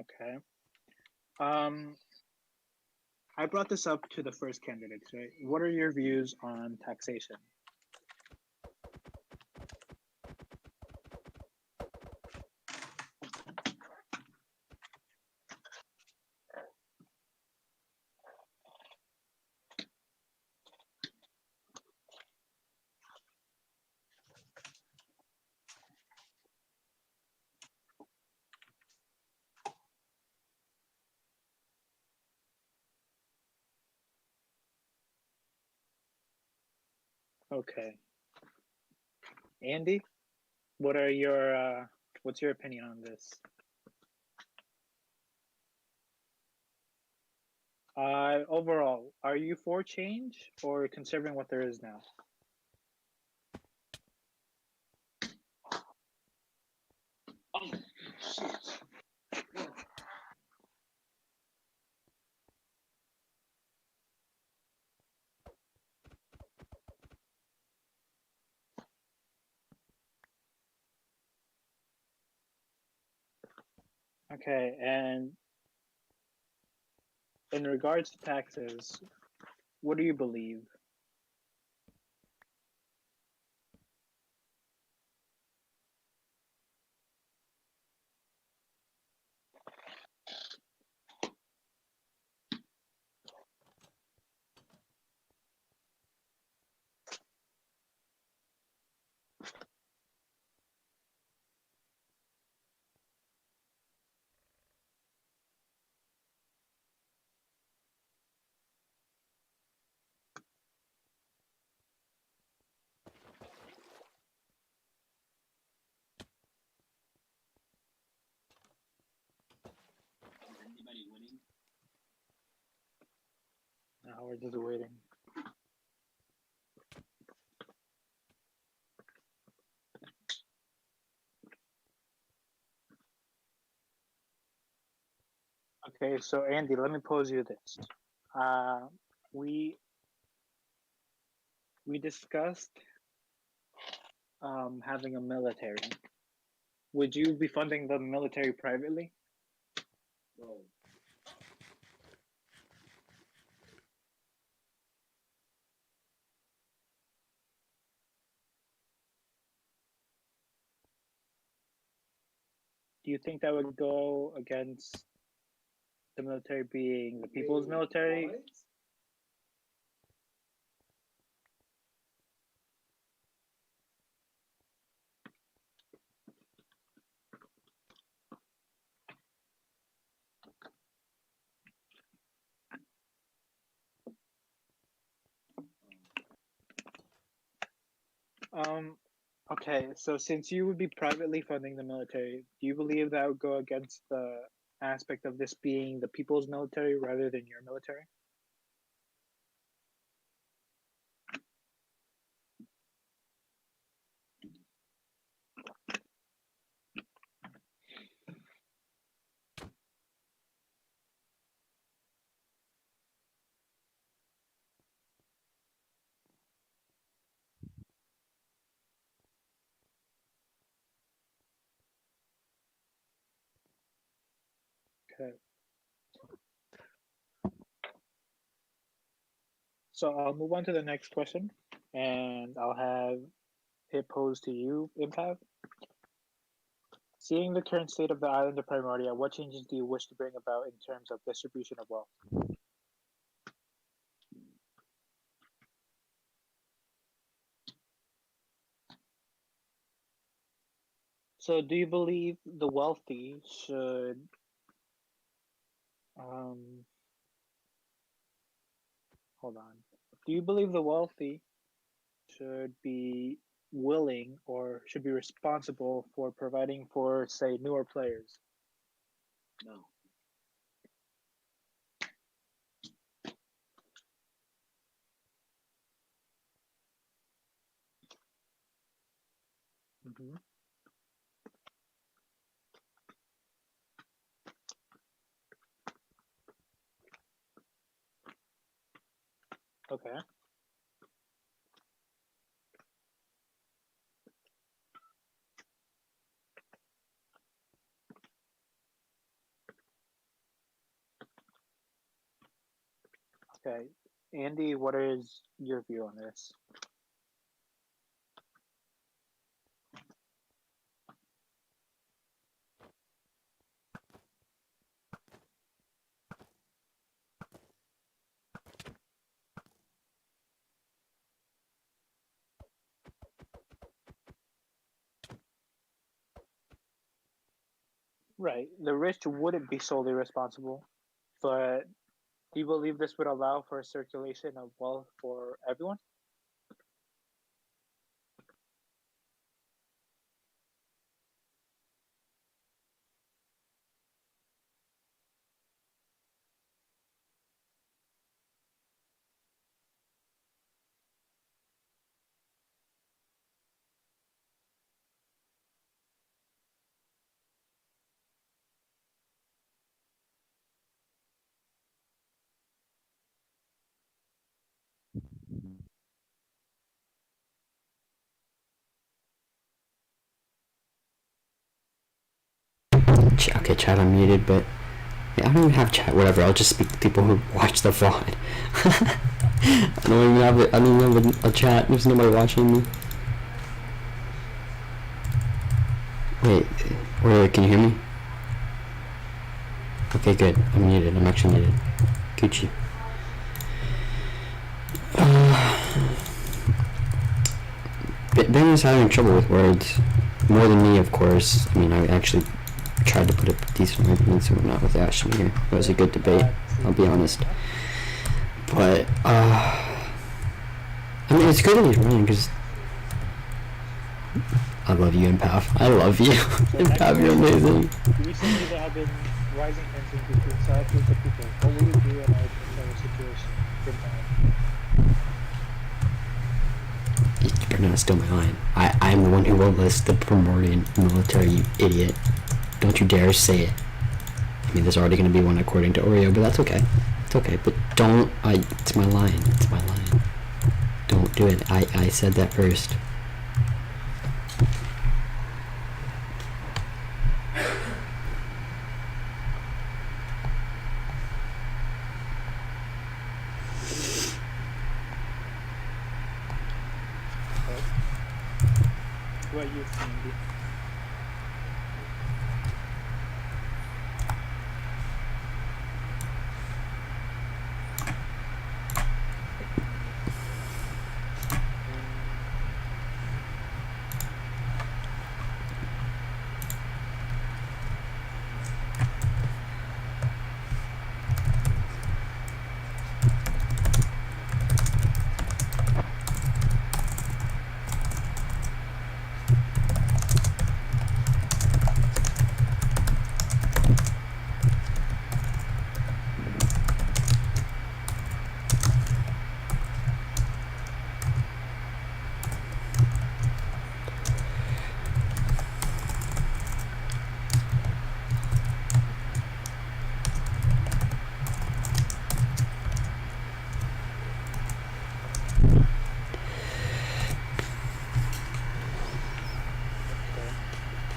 Okay. I brought this up to the first candidates, right? What are your views on taxation? Okay. Andy, what are your what's your opinion on this? Overall, are you for change or conserving what there is now? Oh, shit. Okay, and in regards to taxes, what do you believe? Anybody winning? Now we're just waiting. Okay, so Andy, let me pose you this. We discussed having a military. Would you be funding the military privately? Bro. Do you think that would go against the military being the people's military? What? Okay, so since you would be privately funding the military, do you believe that would go against the aspect of this being the people's military rather than your military? Okay. So I'll move on to the next question, and I'll have it posed to you, Impav. Seeing the current state of the island of Primordia, what changes do you wish to bring about in terms of distribution of wealth? So do you believe the wealthy should hold on. Do you believe the wealthy should be willing or should be responsible for providing for, say, newer players? No. Mm-hmm. Okay. Okay. Andy, what is your view on this? Right. The rich wouldn't be solely responsible, but do you believe this would allow for a circulation of wealth for everyone? Okay, chat, I'm muted, but yeah, I don't even have chat. Whatever. I'll just speak to people who watch the VOD. I don't even have it. I don't even have a chat. There's nobody watching me. Wait, can you hear me? Okay, good. I'm muted. I'm actually muted. Gucci. Ben is having trouble with words. More than me, of course. I mean, I actually tried to put up decent arguments and whatnot with Ashton here. It was a good debate, I'll be honest. But, I mean, it's good that he's running, because I love you, Empath. I love you. Empath, you're amazing. Recently, there have been rising tensions between South and the people. What will you do in a situation? You're gonna steal my line. I'm the one who will list the Primordian military, you idiot. Don't you dare say it. I mean, there's already going to be one according to Oreo, but that's okay. It's okay, but don't, it's my line, it's my line. Don't do it, I said that first. What you Cindy?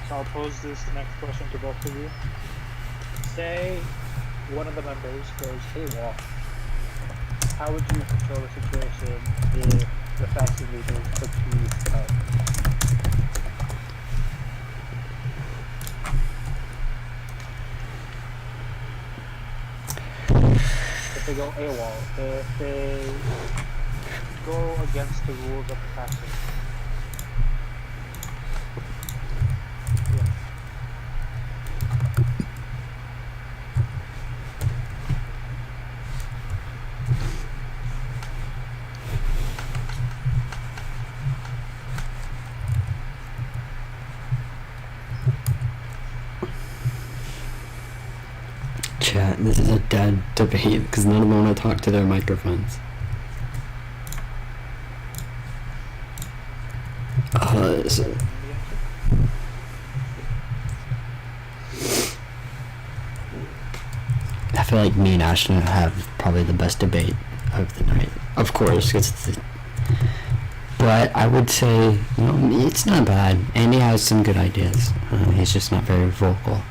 So I'll pose this next question to both of you. Say one of the members goes AWOL. How would you control the situation if the faction leader took these out? If they go AWOL, if they go against the rules of the faction. Chat, this is a dead debate because none of them want to talk to their microphones. So I feel like me and Ashton have probably the best debate of the night. Of course, but I would say, you know, it's not bad. Andy has some good ideas. He's just not very vocal.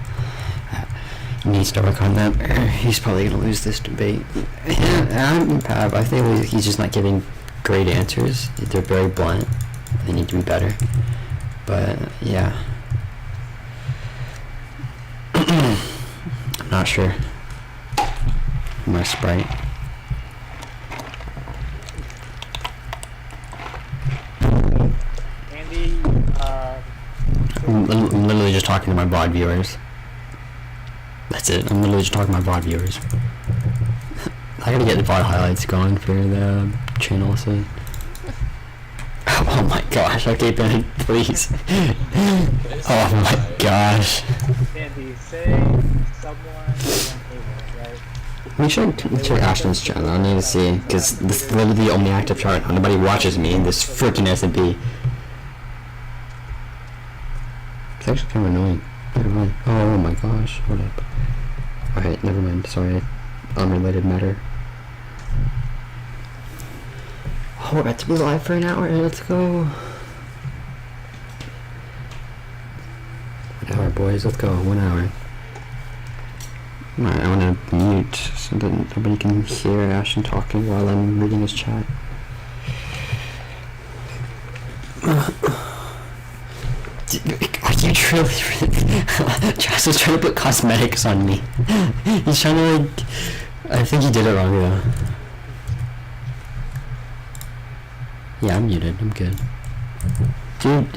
Needs to work on that. He's probably gonna lose this debate. I think he's just not giving great answers. They're very blunt. They need to be better. But yeah, I'm not sure. My Sprite. Andy, I'm literally just talking to my VOD viewers. That's it. I'm literally just talking to my VOD viewers. I gotta get the VOD highlights going for the channel soon. Oh my gosh, okay Ben, please. Oh my gosh. Andy, say someone went AWOL, right? We should check Ashton's channel. I need to see, because this is literally the only active chart. Nobody watches me in this freaking SMP. It's actually kind of annoying. Never mind. Oh my gosh, hold up. Alright, never mind. Sorry. Unrelated matter. Oh, we're about to be live for an hour. Let's go. 1 hour, boys. Let's go. 1 hour. Alright, I want to mute so that nobody can hear Ashton talking while I'm reading his chat. Are you truly? Josh is trying to put cosmetics on me. He's trying to like. I think he did it wrong though. Yeah, I'm muted. I'm good. Dude.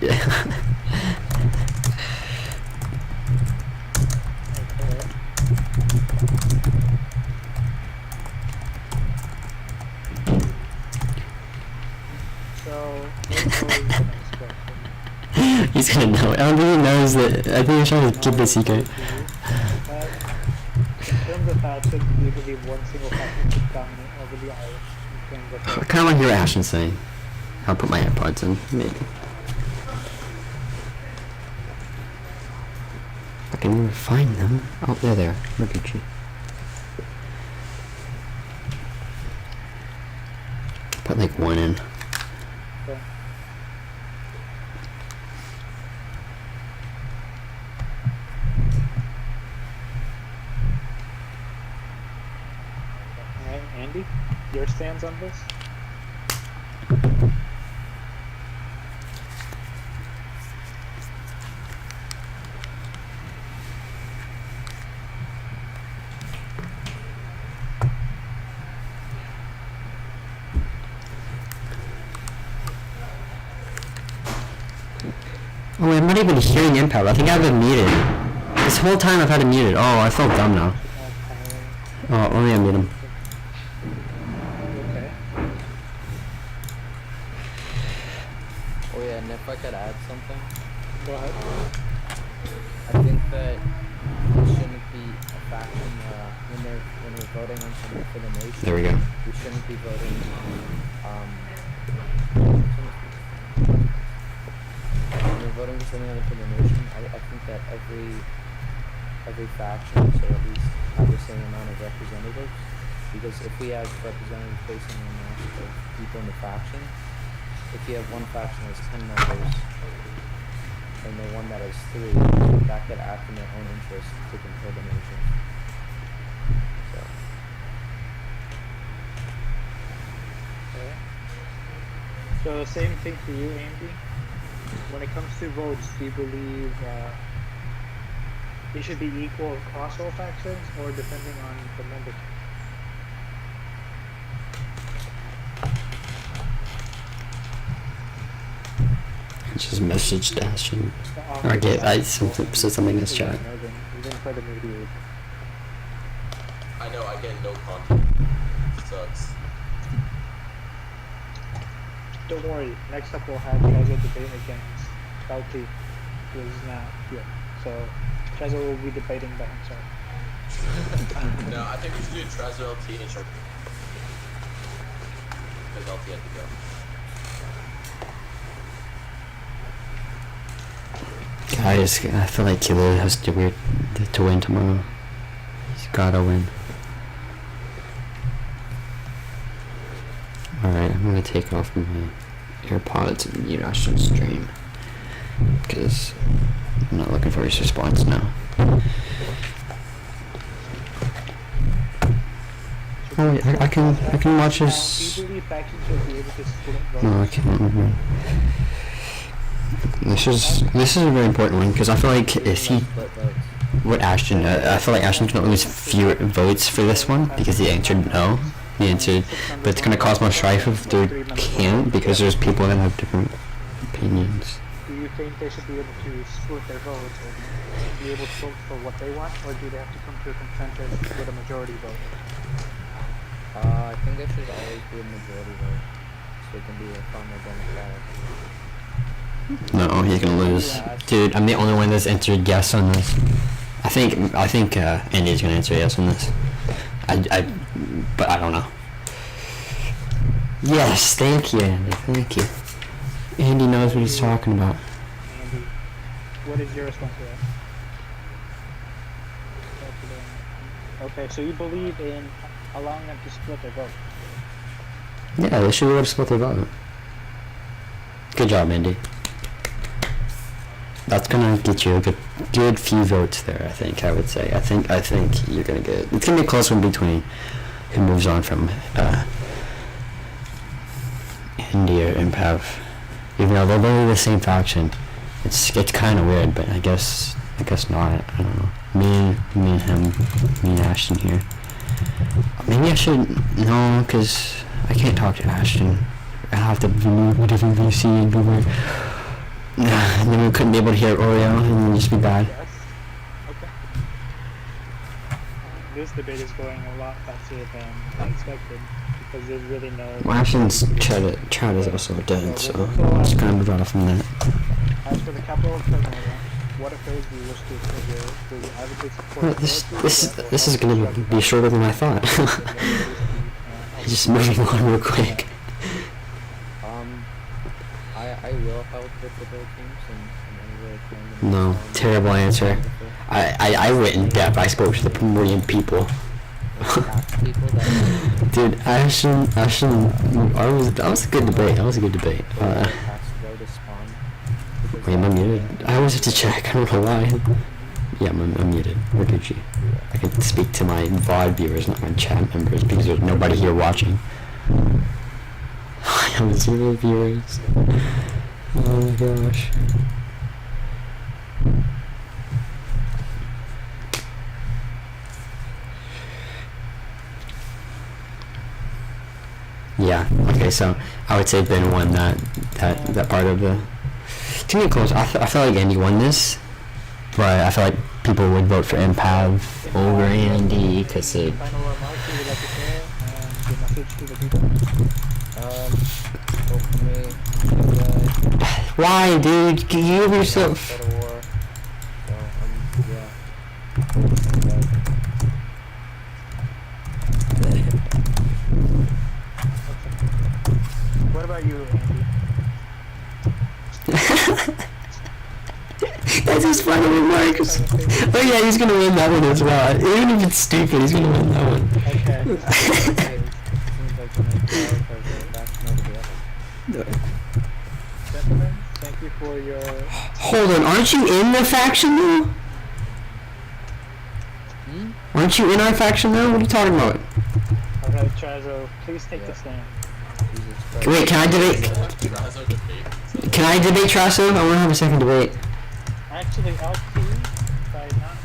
He's gonna know it. I don't think he knows that. I think he's trying to keep the secret. In terms of faction, you believe one single faction is dominant over the other. I kind of want to hear what Ashton's saying. I'll put my AirPods in, maybe. I can never find them. Oh, there they are. Look at you. Put like one in. Okay. Alright, Andy, your stance on this? Oh, I'm not even hearing impact. I think I've been muted. This whole time I've had it muted. Oh, I feel dumb now. Oh, only I mute him. Okay. Oh yeah, and if I could add something, Go ahead. I think that it shouldn't be a faction when we're voting on something for the nation. There we go. We shouldn't be voting on when we're voting for something for the nation. I think that every faction should at least have the same amount of representatives, because if we have representatives based on the amount of people in the faction, if you have one faction that has 10 members and the one that has 3, that could act in their own interest to control the nation. So. Okay. So same thing for you, Andy. When it comes to votes, do you believe it should be equal across all factions, or depending on the membership? I just messaged Ashton. I said something in this chat. Even for the mediator. I know, I get no content. Sucks. Don't worry, next up we'll have Trezor debate against LT, who is not here. So Trezor will be debating by himself. No, I think we should do Trezor, LT, and Shark. Because LT had to go. I feel like Kilo has to win tomorrow. He's gotta win. Alright, I'm gonna take off my AirPods and mute Ashton's stream, because I'm not looking for his response now. Oh wait, I can watch his. Do you believe factions will be able to split votes? No, I can't. This is a very important one, because I feel like if he, I feel like Ashton can lose fewer votes for this one because he answered no. He answered, but it's gonna cause more strife if they can't, because there's people that have different opinions. Do you think they should be able to split their votes and be able to vote for what they want, or do they have to come to a consensus with a majority vote? I think there should always be a majority vote, so it can be a far more democratic. No, he's gonna lose. Dude, I'm the only one that's answered yes on this. I think Andy's gonna answer yes on this. But I don't know. Yes, thank you, Andy. Thank you. Andy knows what he's talking about. Andy, what is your response to that? Okay, so you believe in allowing them to split their vote? Yeah, they should be able to split their vote. Good job, Andy. That's gonna get you a good few votes there, I think. I would say. I think you're gonna get. It's gonna be a close one between who moves on from Andy or Impav. Even though they're literally the same faction, it's kind of weird. But I guess not. I don't know. Me and him, me and Ashton here. Maybe I should no, because I can't talk to Ashton. I have to remove a different VC and be like. And then we couldn't be able to hear Oreo, and then just be bad. Yes. Okay. This debate is going a lot faster than I expected, because there's really no... Well, Ashton's chat is also dead, so just kind of move on from that. As for the capital of Primordia, what affairs do you wish to trigger? Do you advocate support? Well, this is gonna be shorter than I thought. Just moving on real quick. I will help with the vote teams and any way I can. No, terrible answer. I went in depth. I spoke to the Primordian people. People that Dude, Ashton, that was a good debate. That was a good debate. has to go to spawn. Because Wait, am I muted? I always have to check. I don't know why. Yeah, I'm muted. We're Gucci. I can speak to my VOD viewers, not my chat members, because there's nobody here watching. I have 0 viewers. Oh my gosh. Yeah. Okay. So I would say Ben won that part of the. It's gonna be close. I feel like Andy won this, but I feel like people would vote for Empav over Andy because it. Final remarks you would like to share and your message to the people. vote for me. You guys. Why, dude? You give yourself. Start a war. So yeah. You guys. What about you, Andy? That's his final remarks. Oh yeah, he's gonna win that one as well. Even if it's stupid, he's gonna win that one. Okay. Seems like when I prioritize the faction over the other. Gentlemen, thank you for your... Hold on, aren't you in the faction though? Aren't you in our faction though? What are you talking about? Okay, Trazo, please take the stand. Jesus Christ. Wait, can I debate? Trazo debate. Can I debate Trasso? I wanna have a second debate. Actually, LT, by not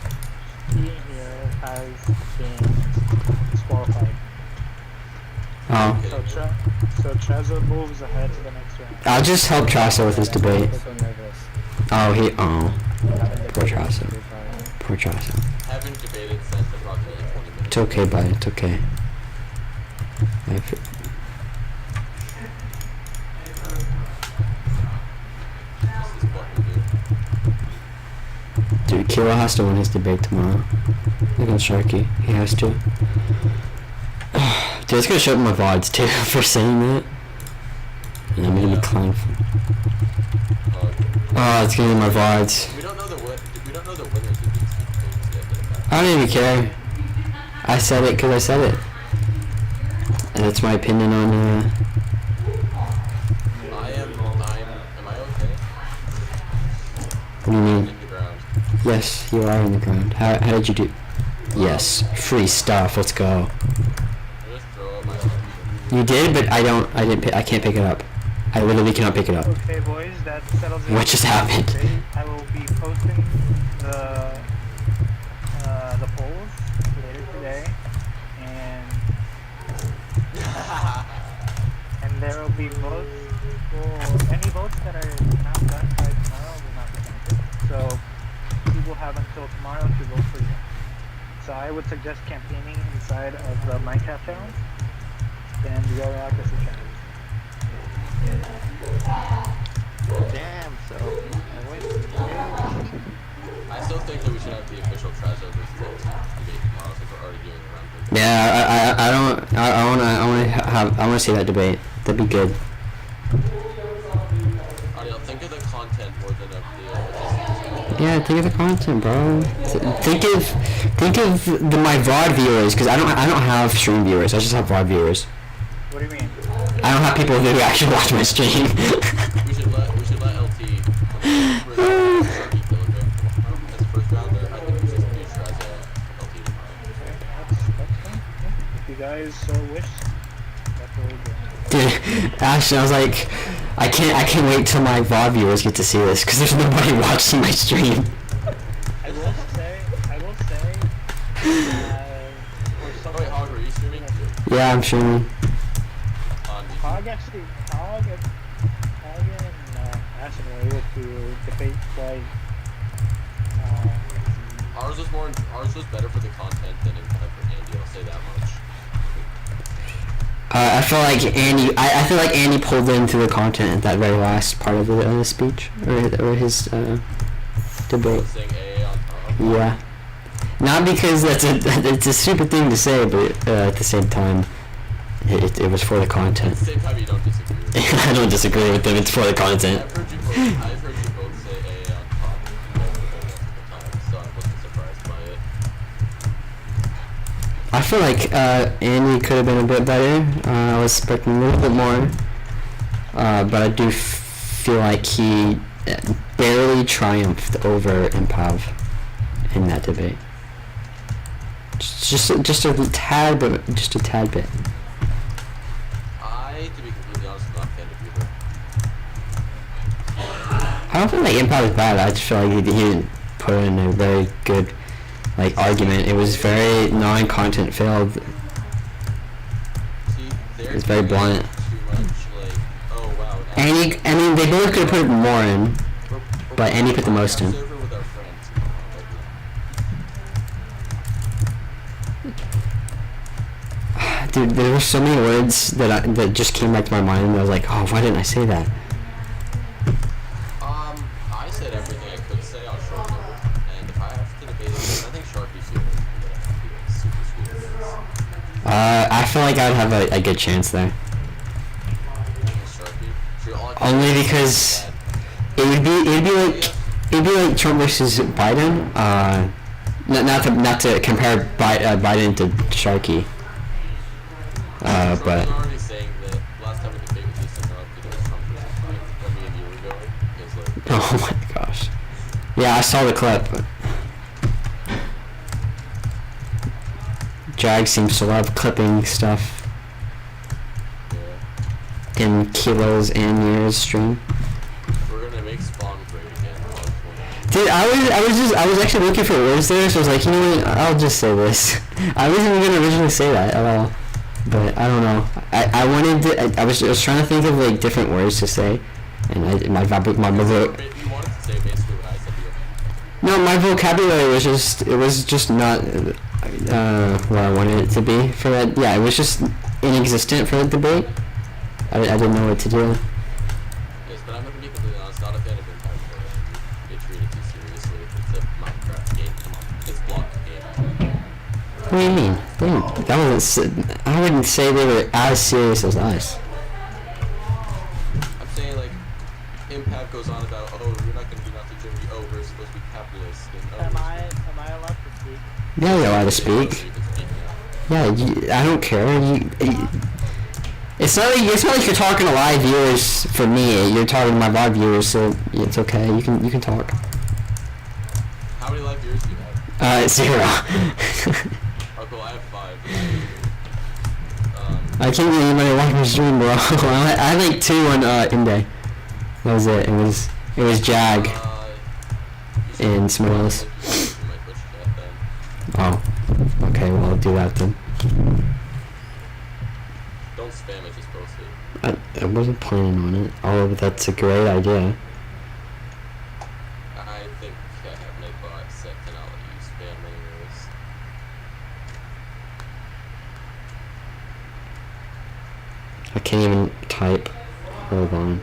being here, has been disqualified. Oh. So Trazo moves ahead to the next round. I'll just help Trasso with his debate. So nervous. Oh. Poor Trasso. You're fine. Poor Trasso. Haven't debated since approximately 20 minutes. It's okay, bud. It's okay. This is what we do. Dude, Kiro has to win his debate tomorrow. Against Sharky. He has to. Dude, it's gonna show up in my VODs too for saying that. And I'm gonna be clowned for. Oh, it's gonna be my VODs. We don't know the winners of these debates yet. But I don't even care. I said it because I said it. And that's my opinion on, am I okay? What do you mean? In the ground. Yes, you are on the ground. How did you do? Yes, free stuff. Let's go. I just throw up my You did, but I can't pick it up. I literally cannot pick it up. Okay, boys, that settles it. What just happened? I will be posting the polls later today, and there will be votes. Well, any votes that are not done by tomorrow will not be counted. So you will have until tomorrow to vote for you. So I would suggest campaigning inside of the Minecraft challenge and the Bureaucracy challenge. Damn, so I win. I still think that we should have the official Trazo versus LT debate tomorrow since we're already doing a round table. Yeah, I wanna see that debate. That'd be good. Ariel, think of the content more than of the logistics. Yeah, think of the content, bro. Think of my VOD viewers, because I don't have stream viewers. I just have VOD viewers. What do you mean? I don't have people who actually watch my stream. We should let LT come over as a first rounder. I think we should do Trazo LT tomorrow. That's fine. If you guys so wish, that's what we'll do. Dude, Ashton, I was like, I can't wait till my VOD viewers get to see this, because there's nobody watching my stream. I will say, for some Wait, Hog, are you streaming too? Yeah, I'm streaming. On Hog and Ashton were able to debate quite. Ours was better for the content than it was for Andy. I'll say that much. I feel like Andy pulled into the content at that very last part of the speech, or his debate. Saying AA on top. Yeah. Not because it's a stupid thing to say, but at the same time, it was for the At content. the same time, you don't disagree with me. I don't disagree with them. It's for the content. I've heard you both say AA on top multiple times, so I wasn't surprised. I feel like Andy could have been a bit better. I was expecting a little bit more, but I do feel like he barely triumphed over Impav in that debate. Just a tad, but just a tad bit. To be completely honest, I'm not a fan of either. I don't feel like Impav is bad. I just feel like he didn't put in a very good argument. It was very non-content filled. It's very blunt. Too much, like, oh wow. And I mean, they both could have put more in, but Andy put the most in. Server with our friends. Dude, there were so many words that just came back to my mind, and I was like, oh, why didn't I say that? I said everything I could say on short notice, and if I have to debate it, I think Sharky's super sweet. I feel like I'd have a good chance there. Sharky? Only because it'd be like Trump versus Biden. Not to compare Biden to Sharky. But. Already saying that last time we debated this interrupted, it was Trump versus Biden when me and you were going. Like, Oh my gosh. Yeah, I saw the clip. Jag seems to love clipping stuff in kilos and years stream. we're gonna make Spawn great again. Dude, I was actually looking for words there, so I was like, you know what, I'll just say this. I wasn't even gonna originally say that at all, but I don't know. I wanted to, I was trying to think of like different words to say, and my vocabulary was just not where I wanted it to be for that. Yeah, it was just inexistent for the debate. I didn't know what to do. Yes, but I'm gonna be completely honest, not a fan of Impact Pro. They treat it too seriously. It's a Minecraft game. Come on, it's blocked game. What do you mean? That wasn't. I wouldn't say they were as serious as us. I'm saying like, Impact goes on about, oh, you're not gonna be Nazi Germany. Oh, we're supposed to be capitalist. And, oh, Am I allowed to speak? Yeah, you're allowed to speak. Yeah, I don't care. It's not like you're talking to live viewers for me. You're talking to my live viewers, so it's okay. You can talk. How many live viewers do you have? 0. Oh, cool. I have 5. I can't get anybody watching the stream, bro. I had like 2 on Inday. That was it. It was Jag and someone else. Oh, okay. Well, I'll do that then. Don't spam it. Just post it. I wasn't planning on it. Oh, but that's a great idea. I think I have my bot set to not let you spam anyways. I can't even type. Hold on.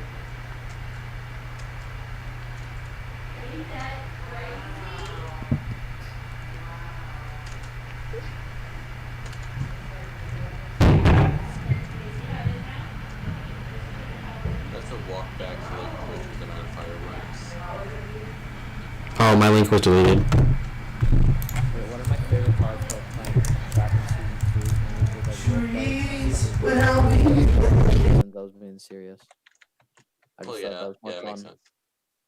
That's a walk back to like Twitch with amount of fireworks. Oh, my link was deleted. Wait, one of my favorite parts about playing back in season 2 is when we would like and those being serious. I just Well, thought that was more yeah, it makes fun. sense.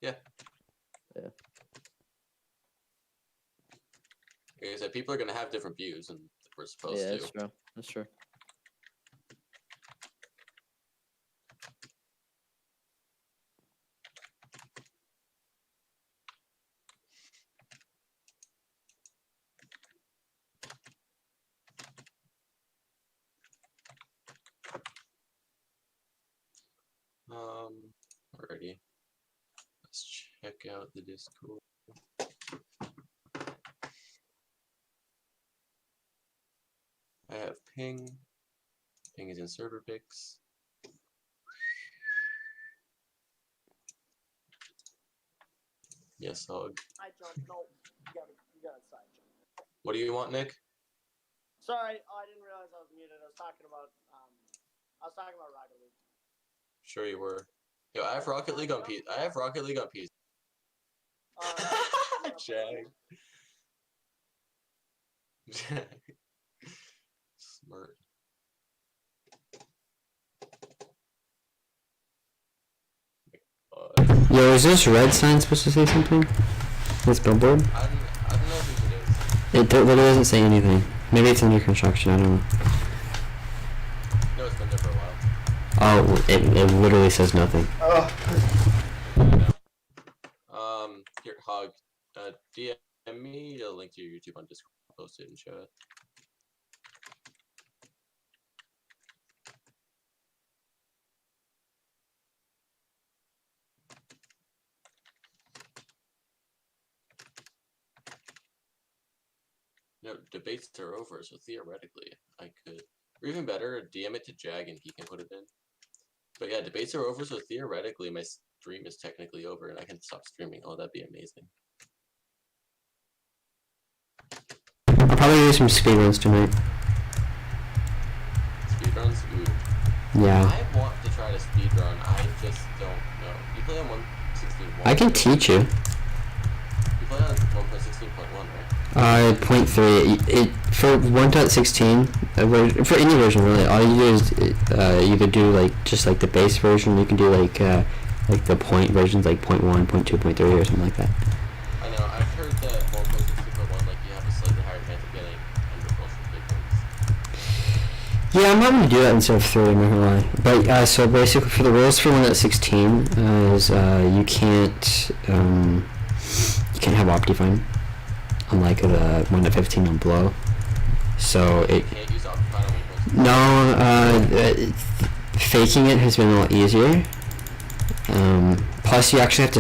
Yeah. Yeah. Like I said, people are gonna have different views, and we're supposed Yeah, to. that's true. That's true. Alrighty. Let's check out the Discord. I have ping. Ping is in server pics. Yes, hug. I jumped. No, you got side jump. What do you want, Nick? Sorry, I didn't realize I was muted. I was talking about Rocket League. Sure you were. Yo, I have Rocket League on PC. I have Rocket League on PC. Jag. Smart. Yo, is this red sign supposed to say something? This billboard? I don't know who it is. It literally doesn't say anything. Maybe it's under construction, I don't know. No, it's been there for a while. Oh, it literally says nothing. Here, Hog. DM me a link to your YouTube on Discord. I'll post it and show it. No, debates are over, so theoretically, I could. Or even better, DM it to Jag and he can put it in. But yeah, debates are over, so theoretically my stream is technically over and I can stop streaming. Oh, that'd be amazing. I'll probably do some speedruns tonight. Speedruns? Ooh. Yeah. I want to try to speedrun, I just don't know. You play on 1.16.1? I can teach you. You play on 1.16.1, right? 0.3. It for 1.16 for any version really. All you do is either do like just like the base version. You can do like the point versions like 0.1, 0.2, 0.3 or something like that. I know. I've heard that 1.16.1 like you have a slightly higher chance of getting undercross big ones. Yeah, I'm not gonna do that instead of 3. I'm not gonna lie. But so basically, for the rules for 1.16 is you can't have Optifine. Unlike the 1.15 on Blow, so it. Can't use Optifine on 1.16. No, faking it has been a lot easier. Plus, you actually have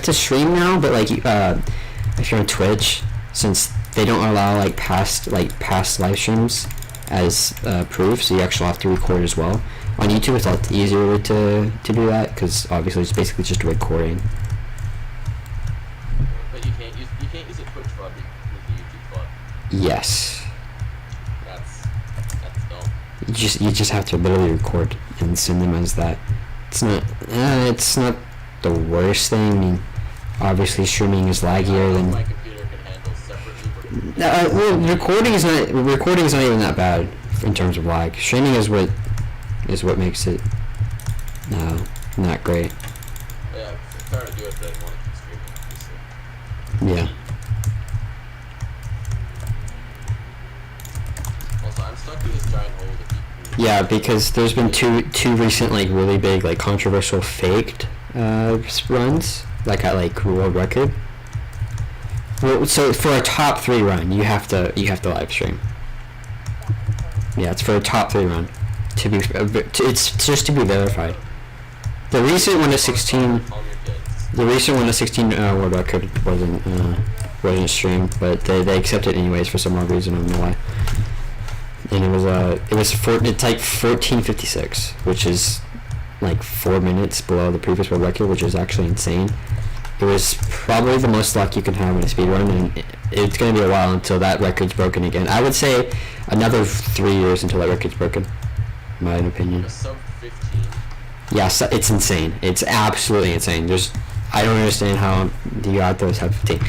to stream now, but like if you're on Twitch, since they don't allow like past live streams as proof, so you actually have to record as well. On YouTube, it's a lot easier to do that because obviously it's basically just a recording. But you can't use a Twitch VOD with the YouTube VOD. Yes. That's dumb. You just have to literally record and send them as that. It's not the worst thing. I mean, obviously streaming is laggier than. My computer can handle separately. Well, recording is not even that bad in terms of lag. Streaming is what makes it not great. Yeah, it's hard to do it, but I want to keep streaming, obviously. Yeah. Also, I'm stuck in this giant hole to keep. Yeah, because there's been two recent like really big like controversial faked runs like at like world record. Well, so for a top 3 run, you have to live stream. Yeah, it's for a top 3 run to be it's just to be verified. The recent 1.16 world record wasn't streamed, but they accepted it anyways for some odd reason. I don't know why. And it's like 14:56, which is like 4 minutes below the previous world record, which is actually insane. It was probably the most luck you can have in a speedrun, and it's going to be a while until that record's broken again. I would say another 3 years until that record's broken, in my opinion. A sub 15. Yeah, so it's insane. It's absolutely insane. I don't understand how you got those sub 15.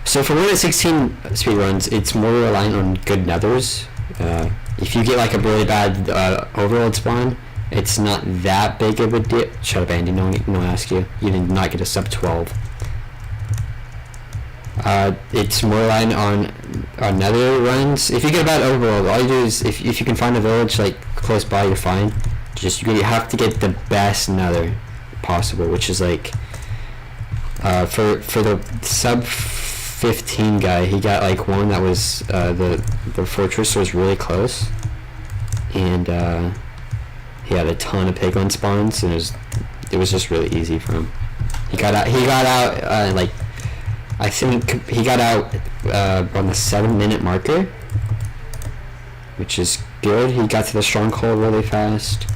So for 1.16 speedruns, it's more reliant on good nethers. If you get like a really bad overload spawn, it's not that big of a deal. Shut up, Andy. No one asked you. You did not get a sub 12. It's more reliant on nether runs. If you get a bad overload, all you do is if you can find a village like close by, you're fine. You have to get the best nether possible, which is like for the sub 15 guy, he got like one that was the fortress was really close, and he had a ton of piglin spawns, and it was just really easy for him. He got out like I think he got out on the 7-minute marker, which is good. He got to the stronghold really fast,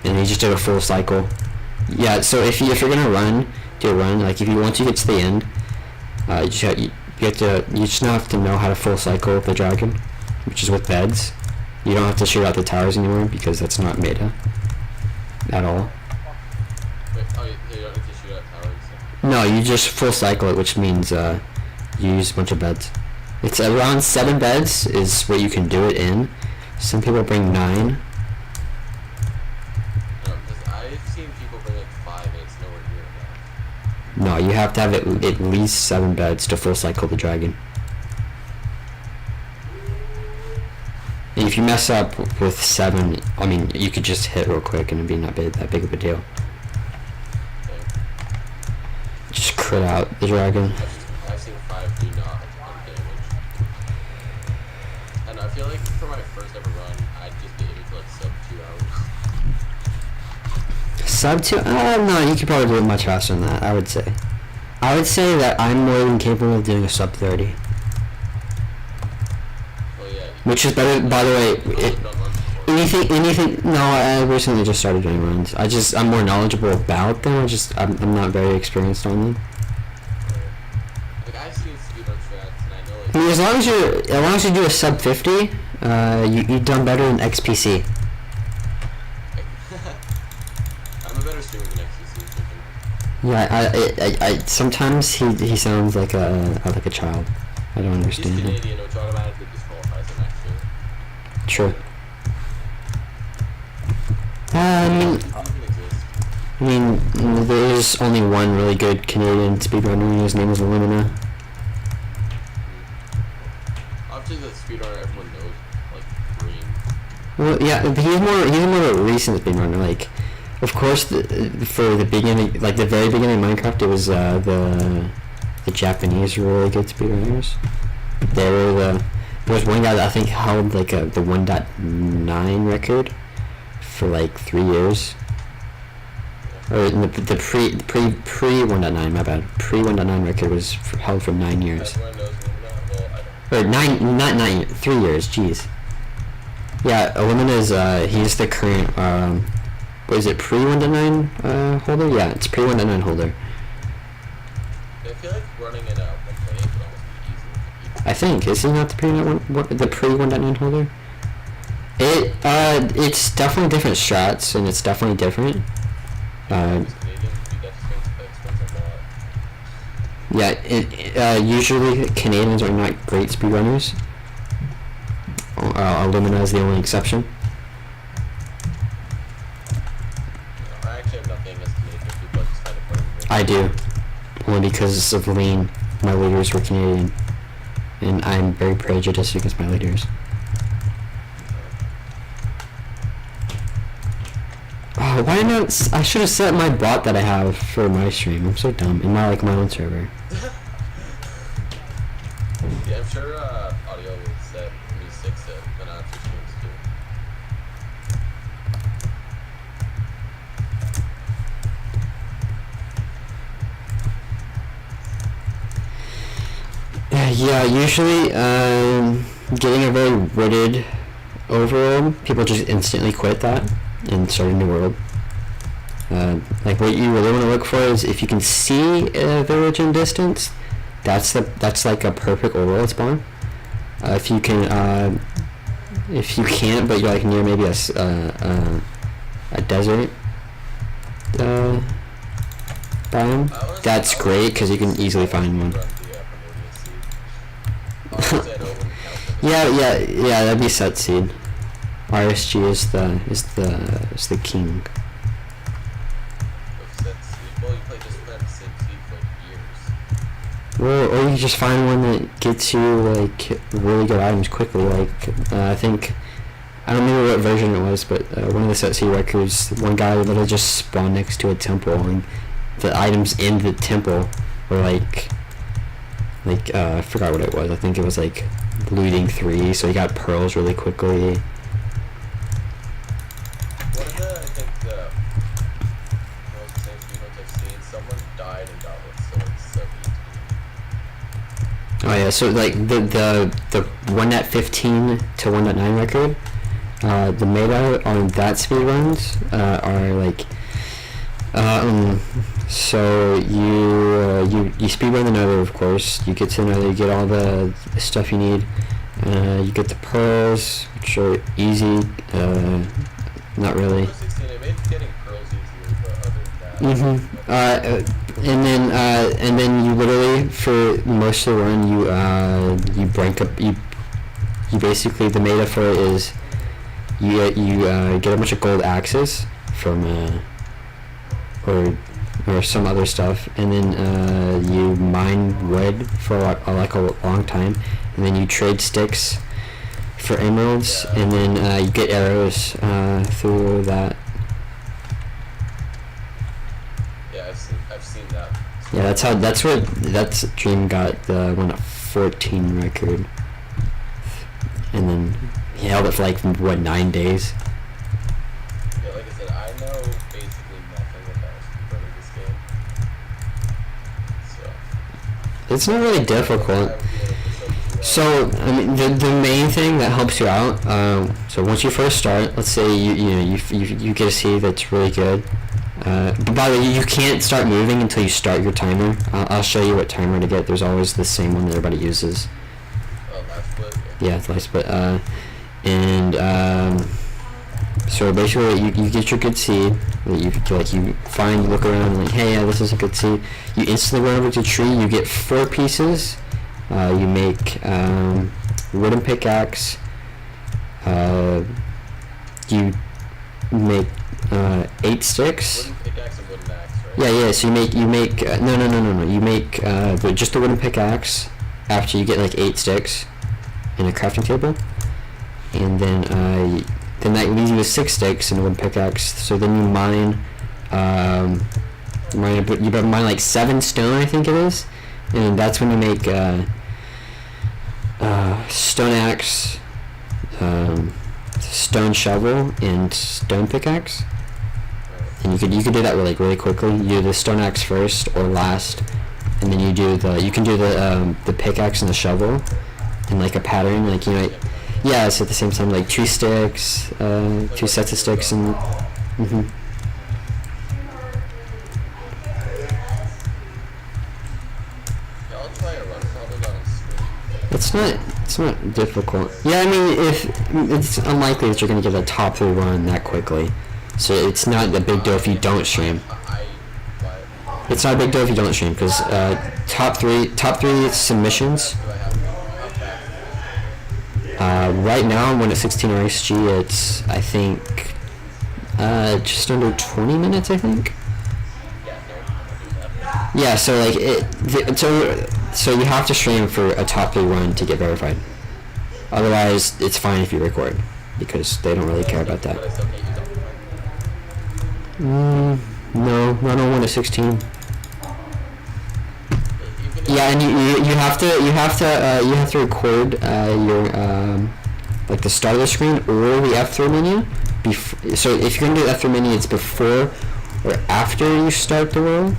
and he just did a full cycle. Yeah, so if you're gonna do a run, like once you get to the end, you just now have to know how to full cycle the dragon, which is with beds. You don't have to shoot out the towers anymore because that's not meta at all. Wait, you don't need to shoot out towers? No, you just full cycle it, which means you use a bunch of beds. It's around 7 beds is what you can do it in, Some people bring 9. No, because I've seen people bring like 5 and it's nowhere near enough. No, you have to have at least 7 beds to full cycle the dragon. And if you mess up with 7, I mean, you could just hit real quick and it'd be not that big of a deal. Just crit out the dragon. I've seen 5 do not a ton of damage. And I feel like for my first ever run, I'd just be able to like sub 2 hours. Sub 2? No, you could probably do it much faster than that, I would say. I would say that I'm more than capable of doing a sub 30. Well, yeah. Which is better, by the way, anything, no, I recently just started doing runs. I'm more knowledgeable about them, I'm not very experienced on them. Like, I've seen speedrun strats, and I know, like... I mean, as long as you do a sub 50, you've done better than XPC. I'm a better streamer than XCC. Yeah, I sometimes he sounds like a child. I don't He's understand him. Canadian, which automatically disqualifies him, actually. True. I mean, there's only one really good Canadian speedrunner, and his name is Illumina. Obviously, the speedrunner everyone knows, like, Green. Well, yeah, but he's more of a recent speedrunner. Like, of course, for the beginning, like the very beginning of Minecraft, it was the Japanese were really good speedrunners. There was one guy that I think held like the 1.9 record for like 3 years. Or the pre 1.9, my bad. Pre 1.9 record was held for 9 years. Everyone knows Illumina. Well, I don't. Or not 9, 3 years. Jeez. Yeah, Illumina is he's the current what is it, pre 1.9 holder? Yeah, it's pre 1.9 holder. I feel like running in a 1.8 would almost be easier. I think is he not the pre 1.9 holder? It's definitely different strats and it's definitely different. Yeah, usually Canadians are not great speedrunners. Illumina is the only exception. I actually have nothing against Canadian people, I just find it funny. I do, only because of Lean. My leaders were Canadian, and I'm very prejudiced against my leaders. Oh, why not? I should have set my bot that I have for my stream. I'm so dumb. In my own server. Yeah, I'm sure audio will set me 6 at announcer streams too. Yeah, usually getting a very wooded overworld, people just instantly quit that and start a new world. Like what you really want to look for is if you can see a village in distance, that's like a perfect overworld spawn. If you can't, but you're like near maybe a desert biome, that's great because you can easily find one. Yeah, that'd be set seed. RSG is the king. Well, you play just that same seed for like years. Or you just find one that gets you like really good items quickly. Like I think I don't remember what version it was, but one of the set seed records, one guy would literally just spawn next to a temple, and the items in the temple were like I forgot what it was. I think it was like looting 3, so he got pearls really quickly. One of I think the most insane speedruns I've seen, someone died and got like 17. Oh yeah, so like the 1.15 to 1.9 record, the meta on that speedruns are like so you speedrun the Nether, of course. You get to the Nether, you get all the stuff you need. You get the pearls, which are easy. Not really. 16, it made getting pearls easier, but other than that. And then you literally for most of the run you break up. You basically the meta for it is you get a bunch of gold axes from or some other stuff, and then you mine wood for like a long time, and then you trade sticks for emeralds, and then you get arrows through that. Yeah, I've seen that. Yeah, that's Dream got the 1:14 record, and then he held it for like what 9 days. Yeah, like I said, I know basically nothing about running this game, so It's not really difficult. I would be able to show you that. So I mean, the main thing that helps you out. So once you first start, let's say you get a seed that's really good. But by the way, you can't start moving until you start your timer. I'll show you what timer to get. There's always the same one that everybody uses. Last split. Yeah, it's light split. So basically, you get your good seed. You find, look around, and like, hey, yeah, this is a good seed. You instantly run over to the tree. You get 4 pieces. You make wooden pickaxe. You make 8 sticks. Wooden pickaxe and wooden axe, right? Yeah. So you make no. You make just the wooden pickaxe after you get like 8 sticks in a crafting table, and then that leaves you with 6 sticks and a wooden pickaxe. So then you mine like 7 stone, I think it is, and that's when you make stone axe, stone shovel, and stone pickaxe. And you could do that really quickly. You do the stone axe first or last, and then you can do the pickaxe and the shovel in like a pattern, like, you know. Yeah, it's at the same time, like 2 sticks, 2 sets of sticks, and Yeah, I'll try a run, probably not on stream. it's not difficult. Yeah, I mean, if it's unlikely that you're gonna get a top 3 run that quickly, so it's not a big deal if you don't stream. It's not a big deal if you don't stream, because top three submissions. Right now I'm at 16 RSG. It's, I think, just under 20 minutes, I think. Yeah, so like so you have to stream for a top 3 run to get verified. Otherwise, it's fine if you record, because they don't really care about that. No, not on 1:16. Yeah, and you have to record your like the start of the screen or the F3 menu. So if you're gonna do the F3 menu, it's before or after you start the roll.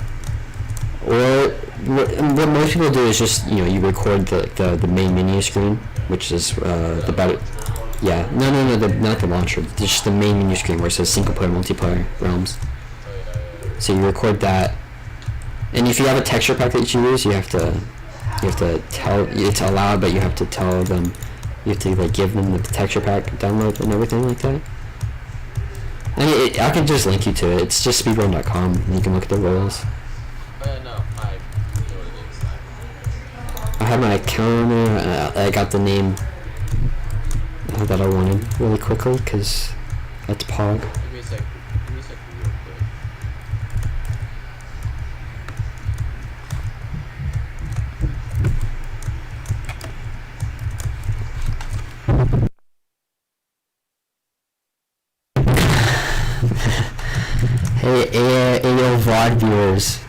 Or what most people do is just, you know, you record the main menu screen, which is the better. Yeah, no, not the launcher. Just the main menu screen where it says single player, multiplayer, realms. So you record that. And if you have a texture pack that you use, you have to tell, it's allowed, but you have to tell them, you have to like give them the texture pack download and everything like that. I mean, I can just link you to it. It's just speedrun.com, and you can look at the rolls. No, I know what it is. I have my account there. I got the name that I wanted really quickly, because that's Pog. Give me a sec real quick. Hey, AO VOD viewers.